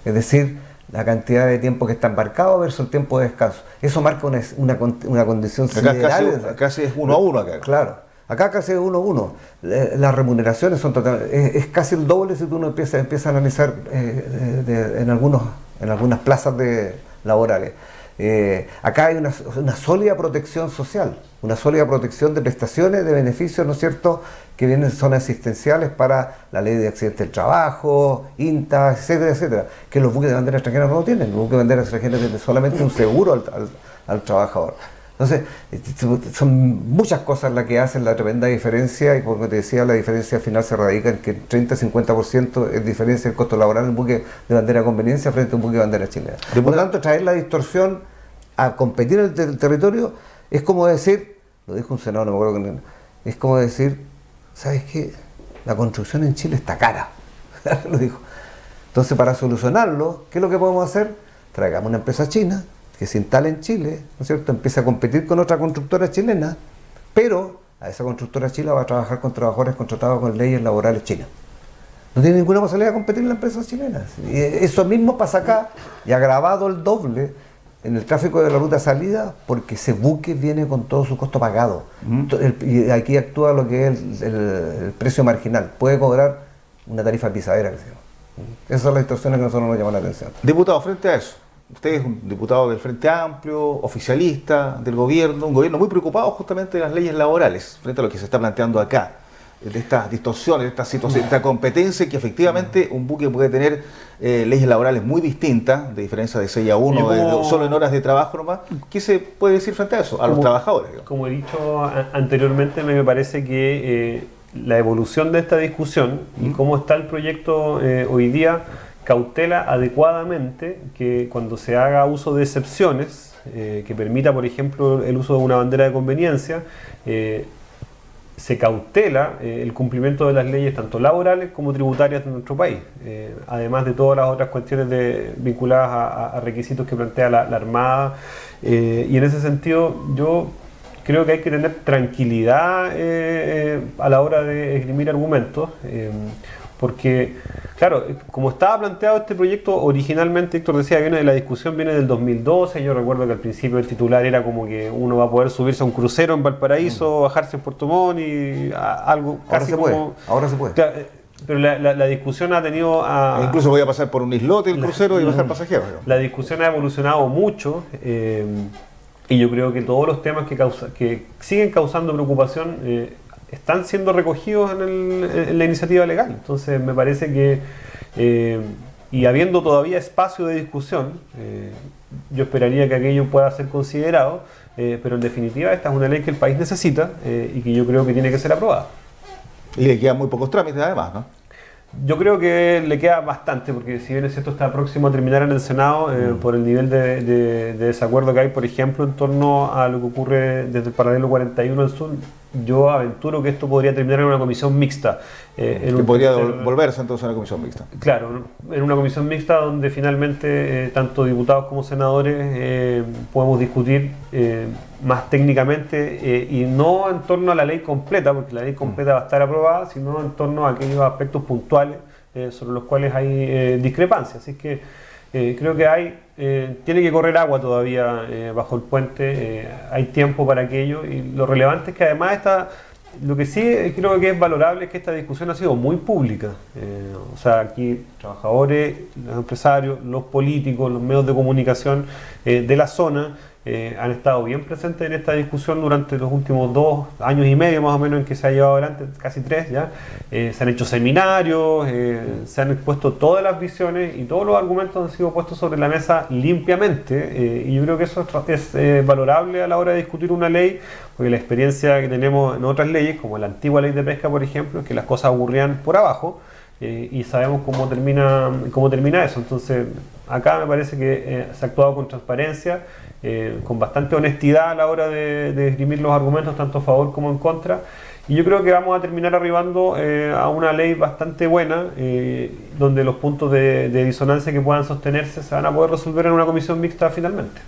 es decir, la cantidad de tiempo que está embarcado versus el tiempo de descanso. Eso marca una condición sideral. Acá casi es 1-1 acá. Claro, acá casi es 1-1. Las remuneraciones son totalmente, es casi el doble si tú empiezas a analizar en algunas plazas de laborales. Acá hay una sólida protección social, una sólida protección de prestaciones, de beneficios, ¿no es cierto?, que vienen, son asistenciales para la ley de accidentes del trabajo, INTA, etcétera, etcétera, que los buques de bandera extranjera no lo tienen. Los buques de bandera extranjera tienen solamente un seguro al trabajador. Entonces, son muchas cosas las que hacen la tremenda diferencia, y como te decía, la diferencia final se radica en que 30-50% es diferencia del costo laboral en un buque de bandera de conveniencia frente a un buque de bandera chilena. Por lo tanto, traer la distorsión a competir en el territorio es como decir, lo dijo un senador, no me acuerdo, es como decir, ¿sabes qué? La construcción en Chile está cara, lo dijo. Entonces, para solucionarlo, ¿qué es lo que podemos hacer? Traigamos una empresa china que se instale en Chile, ¿no es cierto?, empieza a competir con otra constructora chilena, pero a esa constructora china va a trabajar con trabajadores contratados con leyes laborales chinas. No tiene ninguna posibilidad de competir en la empresa chilena. Y eso mismo pasa acá, y agravado el doble en el tráfico de la ruta salida, porque ese buque viene con todo su costo pagado. Y aquí actúa lo que es el precio marginal. Puede cobrar una tarifa pisadera, que se llama. Esas son las distorsiones que a nosotros nos llaman la atención. Diputado, frente a eso, usted es un diputado del Frente Amplio, oficialista del gobierno, un gobierno muy preocupado justamente de las leyes laborales, frente a lo que se está planteando acá, de estas distorsiones, de esta situación, de esta competencia, que efectivamente un buque puede tener leyes laborales muy distintas, de diferencia de 6 a 1, solo en horas de trabajo nomás. ¿Qué se puede decir frente a eso, a los trabajadores, digamos? Como he dicho anteriormente, me parece que la evolución de esta discusión y cómo está el proyecto hoy día cautela adecuadamente que cuando se haga uso de excepciones, que permita, por ejemplo, el uso de una bandera de conveniencia, se cautela el cumplimiento de las leyes tanto laborales como tributarias de nuestro país, además de todas las otras cuestiones vinculadas a requisitos que plantea la Armada, y en ese sentido yo creo que hay que tener tranquilidad a la hora de esgrimir argumentos, porque, claro, como estaba planteado este proyecto originalmente, Héctor decía, la discusión viene del 2012, yo recuerdo que al principio el titular era como que uno va a poder subirse a un crucero en Valparaíso, bajarse en Puerto Montt y algo casi como... Ahora se puede. Claro, pero la discusión ha tenido... Incluso voy a pasar por un islote el crucero y bajar pasajeros. La discusión ha evolucionado mucho, y yo creo que todos los temas que siguen causando preocupación están siendo recogidos en la iniciativa legal. Entonces me parece que, y habiendo todavía espacio de discusión, yo esperaría que aquello pueda ser considerado, pero en definitiva esta es una ley que el país necesita y que yo creo que tiene que ser aprobada. Y le quedan muy pocos trámites además, ¿no? Yo creo que le queda bastante, porque si bien es cierto está próximo a terminar en el Senado, por el nivel de desacuerdo que hay, por ejemplo, en torno a lo que ocurre desde el paralelo 41 al sur, yo aventuro que esto podría terminar en una comisión mixta. Que podría volverse entonces a una comisión mixta. Claro, en una comisión mixta donde finalmente tanto diputados como senadores podemos discutir más técnicamente y no en torno a la ley completa, porque la ley completa va a estar aprobada, sino en torno a aquellos aspectos puntuales sobre los cuales hay discrepancias. Así que creo que tiene que correr agua todavía bajo el puente, hay tiempo para aquello, y lo relevante es que además lo que sí creo que es valorable es que esta discusión ha sido muy pública. O sea, aquí trabajadores, los empresarios, los políticos, los medios de comunicación de la zona han estado bien presentes en esta discusión durante los últimos 2 años y medio más o menos en que se ha llevado adelante, casi 3 ya. Se han hecho seminarios, se han expuesto todas las visiones y todos los argumentos han sido puestos sobre la mesa limpiamente, y yo creo que eso es valorable a la hora de discutir una ley, porque la experiencia que tenemos en otras leyes, como la antigua ley de pesca por ejemplo, es que las cosas ocurrían por abajo, y sabemos cómo termina eso. Entonces acá me parece que se ha actuado con transparencia, con bastante honestidad a la hora de esgrimir los argumentos tanto a favor como en contra, y yo creo que vamos a terminar arribando a una ley bastante buena, donde los puntos de disonancia que puedan sostenerse se van a poder resolver en una comisión mixta finalmente.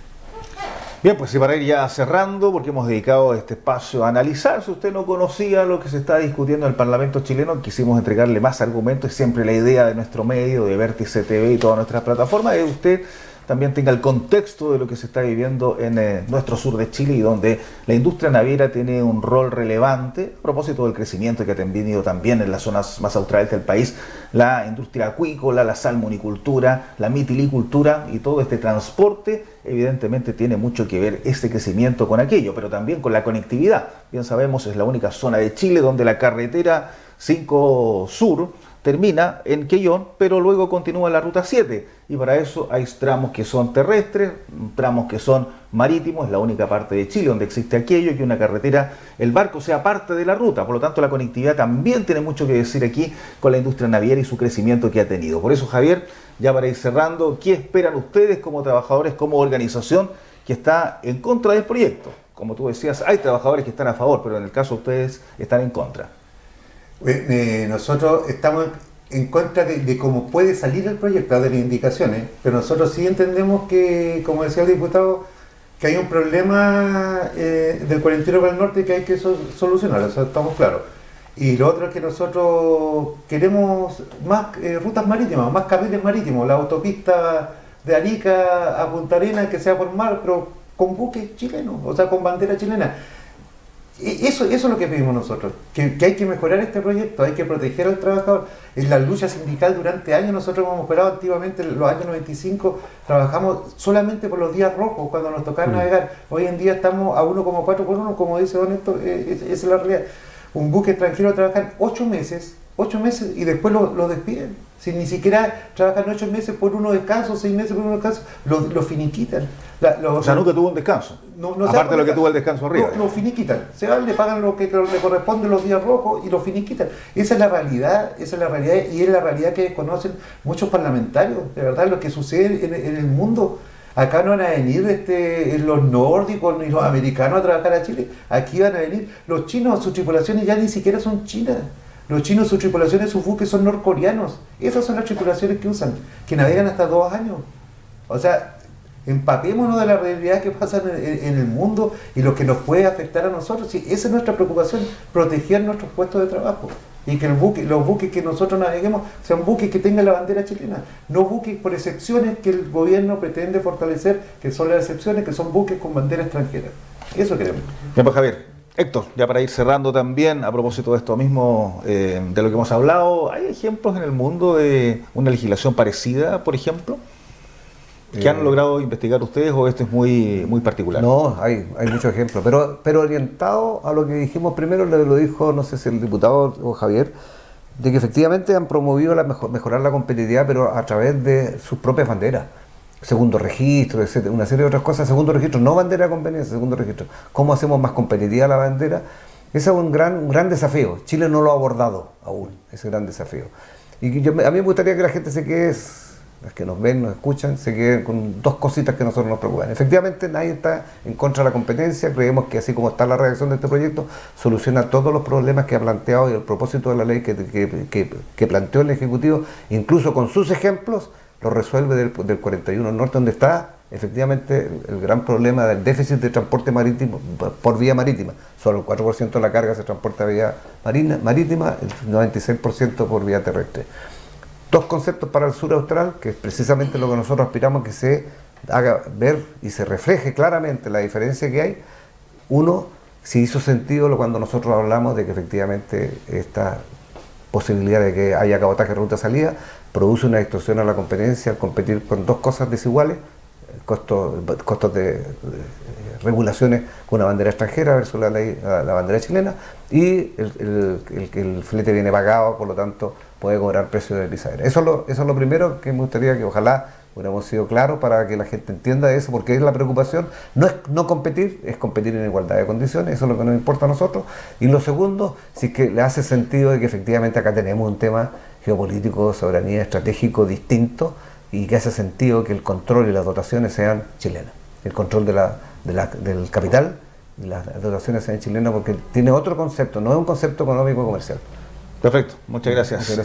Bien, pues y para ir ya cerrando, porque hemos dedicado este espacio a analizar, si usted no conocía lo que se está discutiendo en el Parlamento chileno, quisimos entregarle más argumentos, y siempre la idea de nuestro medio, de Vértice TV y todas nuestras plataformas, es usted también tenga el contexto de lo que se está viviendo en nuestro sur de Chile y donde la industria naviera tiene un rol relevante a propósito del crecimiento que ha tenido también en las zonas más australes del país, la industria acuícola, la salmonicultura, la mitilicultura y todo este transporte. Evidentemente tiene mucho que ver este crecimiento con aquello, pero también con la conectividad. Bien sabemos, es la única zona de Chile donde la carretera 5 Sur termina en Quellón, pero luego continúa la ruta 7, y para eso hay tramos que son terrestres, tramos que son marítimos. Es la única parte de Chile donde existe aquello, y una carretera, el barco sea parte de la ruta. Por lo tanto, la conectividad también tiene mucho que decir aquí con la industria naviera y su crecimiento que ha tenido. Por eso, Javier, ya para ir cerrando, ¿qué esperan ustedes como trabajadores, como organización que está en contra del proyecto? Como tú decías, hay trabajadores que están a favor, pero en el caso de ustedes están en contra. Nosotros estamos en contra de cómo puede salir el proyecto, de las indicaciones, pero nosotros sí entendemos que, como decía el diputado, que hay un problema del 41 para el norte que hay que solucionar, o sea, estamos claros. Y lo otro es que nosotros queremos más rutas marítimas, más carriles marítimos, la autopista de Arica a Punta Arenas que sea por mar, pero con buques chilenos, o sea, con bandera chilena. Eso es lo que pedimos nosotros, que hay que mejorar este proyecto, hay que proteger al trabajador. En la lucha sindical durante años nosotros hemos operado activamente, en los años 95 trabajamos solamente por los días rojos cuando nos tocaba navegar. Hoy en día estamos a 1,4 por 1, como dice don Héctor, esa es la realidad. Un buque extranjero trabaja 8 meses y después lo despiden. Si ni siquiera trabajan 8 meses por uno descanso, 6 meses por uno descanso, lo finiquitan. O sea, nunca tuvo un descanso. No aparte de lo que tuvo el descanso arriba. Lo finiquitan. Se van, le pagan lo que le corresponde los días rojos y lo finiquitan. Esa es la realidad, y es la realidad que desconocen muchos parlamentarios, de verdad, lo que sucede en el mundo. Acá no van a venir los nórdicos ni los americanos a trabajar a Chile. Aquí van a venir los chinos, sus tripulaciones ya ni siquiera son chinas. Los chinos, sus tripulaciones, sus buques son norcoreanos. Esas son las tripulaciones que usan, que navegan hasta 2 años. O sea, empapémonos de la realidad que pasa en el mundo y lo que nos puede afectar a nosotros. Sí, esa es nuestra preocupación, proteger nuestros puestos de trabajo. Y que los buques que nosotros naveguemos sean buques que tengan la bandera chilena, no buques por excepciones que el gobierno pretende fortalecer, que son las excepciones, que son buques con bandera extranjera. Eso queremos. Bien, pues, Javier. Héctor, ya para ir cerrando también, a propósito de esto mismo, de lo que hemos hablado, ¿hay ejemplos en el mundo de una legislación parecida, por ejemplo? ¿Qué han logrado investigar ustedes o esto es muy particular? No, hay muchos ejemplos, pero orientado a lo que dijimos primero, lo dijo, no sé si el diputado o Javier, de que efectivamente han promovido mejorar la competitividad, pero a través de sus propias banderas. Segundo registro, etcétera, una serie de otras cosas. Segundo registro, no bandera de conveniencia, segundo registro. ¿Cómo hacemos más competitiva la bandera? Ese es un gran desafío. Chile no lo ha abordado aún, ese gran desafío. Y a mí me gustaría que la gente se quede, las que nos ven, nos escuchan, se queden con 2 cositas que a nosotros nos preocupan. Efectivamente, nadie está en contra de la competencia. Creemos que así como está la redacción de este proyecto, soluciona todos los problemas que ha planteado y el propósito de la ley que planteó el Ejecutivo, incluso con sus ejemplos, lo resuelve del 41 Norte, donde está efectivamente el gran problema del déficit de transporte marítimo por vía marítima. Solo el 4% de la carga se transporta vía marítima, el 96% por vía terrestre. 2 conceptos para el sur austral, que es precisamente lo que nosotros aspiramos a que se haga ver y se refleje claramente la diferencia que hay. Uno, si hizo sentido cuando nosotros hablamos de que efectivamente esta posibilidad de que haya cabotaje ruta-salida produce una distorsión a la competencia al competir con 2 cosas desiguales, costos de regulaciones con una bandera extranjera versus la bandera chilena, y el flete viene pagado, por lo tanto puede cobrar precio de pisadera. Eso es lo primero que me gustaría que ojalá hubiéramos sido claros para que la gente entienda eso, porque es la preocupación, no es no competir, es competir en igualdad de condiciones, eso es lo que nos importa a nosotros. Y lo segundo, si es que le hace sentido de que efectivamente acá tenemos un tema geopolítico, soberanía estratégico distinto, y que hace sentido que el control y las dotaciones sean chilenas, el control del capital y las dotaciones sean chilenas, porque tiene otro concepto, no es un concepto económico comercial. Perfecto, muchas gracias.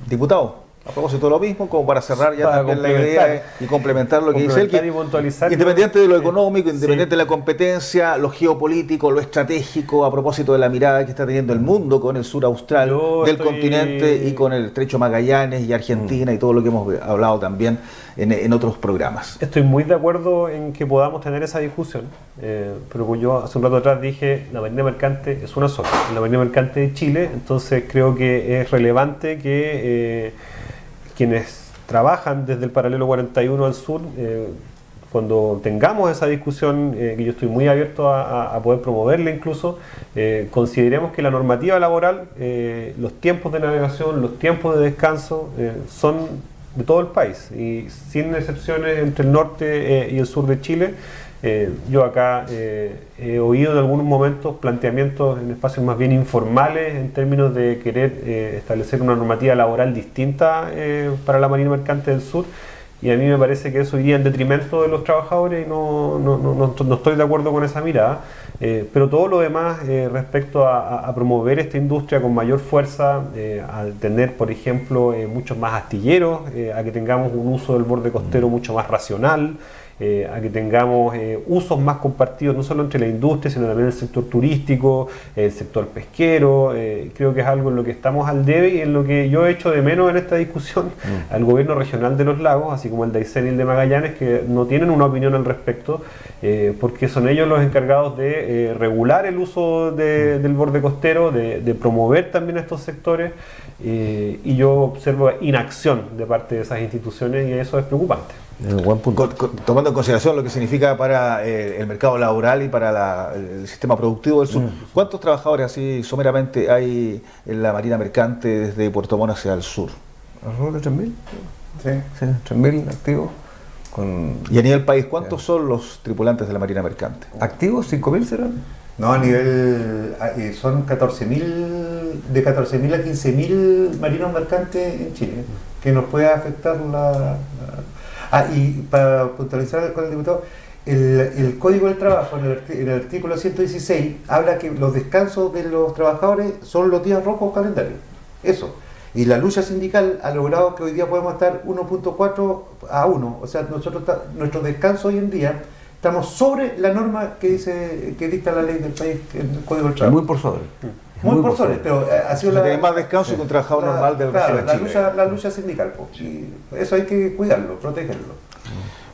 Diputado, A propósito de lo mismo, como para cerrar ya Para también la idea y complementar lo que dice él, que y puntualizar, independiente de lo económico, independiente sí, de la competencia, lo geopolítico, lo estratégico, a propósito de la mirada que está teniendo el mundo con el sur austral del continente y con el estrecho Magallanes y Argentina y todo lo que hemos hablado también en otros programas. Estoy muy de acuerdo en que podamos tener esa discusión, pero como yo hace un rato atrás dije, la marina mercante es una sola, la marina mercante de Chile, entonces creo que es relevante que quienes trabajan desde el paralelo 41 al sur, cuando tengamos esa discusión, que yo estoy muy abierto a poder promoverla incluso, consideremos que la normativa laboral, los tiempos de navegación, los tiempos de descanso son de todo el país y sin excepciones entre el norte y el sur de Chile. Yo acá he oído en algunos momentos planteamientos en espacios más bien informales en términos de querer establecer una normativa laboral distinta para la marina mercante del sur, y a mí me parece que eso iría en detrimento de los trabajadores y no estoy de acuerdo con esa mirada. Pero todo lo demás respecto a promover esta industria con mayor fuerza, a tener, por ejemplo, muchos más astilleros, a que tengamos un uso del borde costero mucho más racional, a que tengamos usos más compartidos no solo entre la industria, sino también el sector turístico, el sector pesquero. Creo que es algo en lo que estamos al debe y en lo que yo he hecho de menos en esta discusión al gobierno regional de los lagos, así como el de Aysén y el de Magallanes, que no tienen una opinión al respecto, porque son ellos los encargados de regular el uso del borde costero, de promover también estos sectores, y yo observo inacción de parte de esas instituciones y eso es preocupante. Buen punto. Tomando en consideración lo que significa para el mercado laboral y para el sistema productivo del sur, ¿cuántos trabajadores así someramente hay en la marina mercante desde Puerto Montt hacia el sur? ¿Alrededor de 3.000? Sí. 3.000 activos. Y a nivel país, ¿cuántos son los tripulantes de la marina mercante? ¿Activos? ¿5.000 serán? No, a nivel son 14.000, de 14.000 a 15.000 marinos mercantes en Chile, que nos puede afectar y para puntualizar con el diputado, el Código del Trabajo, en el artículo 116, habla que los descansos de los trabajadores son los días rojos calendarios. Eso. Y la lucha sindical ha logrado que hoy día podemos estar 1.4 a 1. O sea, nuestro descanso hoy en día estamos sobre la norma que dicta la ley del país, el Código del Trabajo. Muy por sobre. Muy por sobre, pero ha sido Tiene más descanso que un trabajador normal del claro, región de Chile. la lucha sindical, pues, y eso hay que cuidarlo, protegerlo.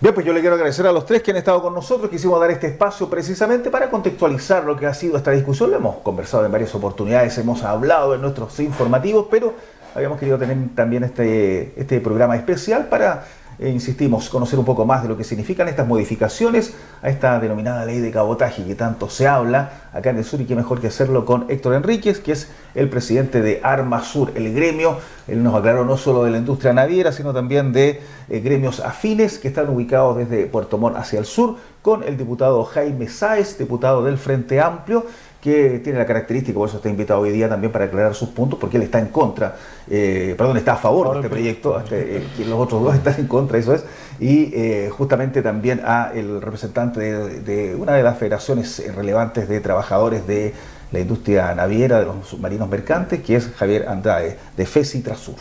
Bien, pues yo le quiero agradecer a los tres que han estado con nosotros. Quisimos dar este espacio precisamente para contextualizar lo que ha sido esta discusión. Lo hemos conversado en varias oportunidades, hemos hablado en nuestros informativos, pero habíamos querido tener también este programa especial para, insistimos, conocer un poco más de lo que significan estas modificaciones a esta denominada ley de cabotaje que tanto se habla acá en el sur, y qué mejor que hacerlo con Héctor Enríquez, que es el presidente de Armasur, el gremio. Él nos aclaró no solo de la industria naviera, sino también de gremios afines que están ubicados desde Puerto Montt hacia el sur, con el diputado Jaime Sáez, diputado del Frente Amplio, que tiene la característica, por eso está invitado hoy día también para aclarar sus puntos, porque él está en contra, está a favor de este proyecto, que los otros dos están en contra, eso es, y justamente también a el representante de una de las federaciones relevantes de trabajadores de la industria naviera, de los submarinos mercantes, que es Javier Andrade, de FESI Trasur.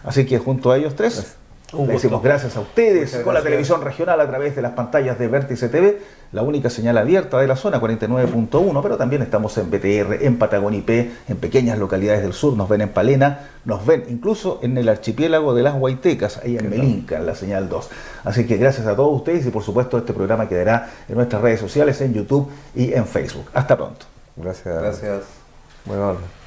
Así que junto a ellos tres, le decimos gracias a ustedes con la televisión regional a través de las pantallas de Vértice TV, la única señal abierta de la zona 49.1, pero también estamos en BTR, en Patagonia IP, en pequeñas localidades del sur, nos ven en Palena, nos ven incluso en el archipiélago de las Huaytecas, ahí en Melinca, en la señal 2. Así que gracias a todos ustedes y por supuesto este programa quedará en nuestras redes sociales, en YouTube y en Facebook. Hasta pronto. Gracias. Gracias. Bueno.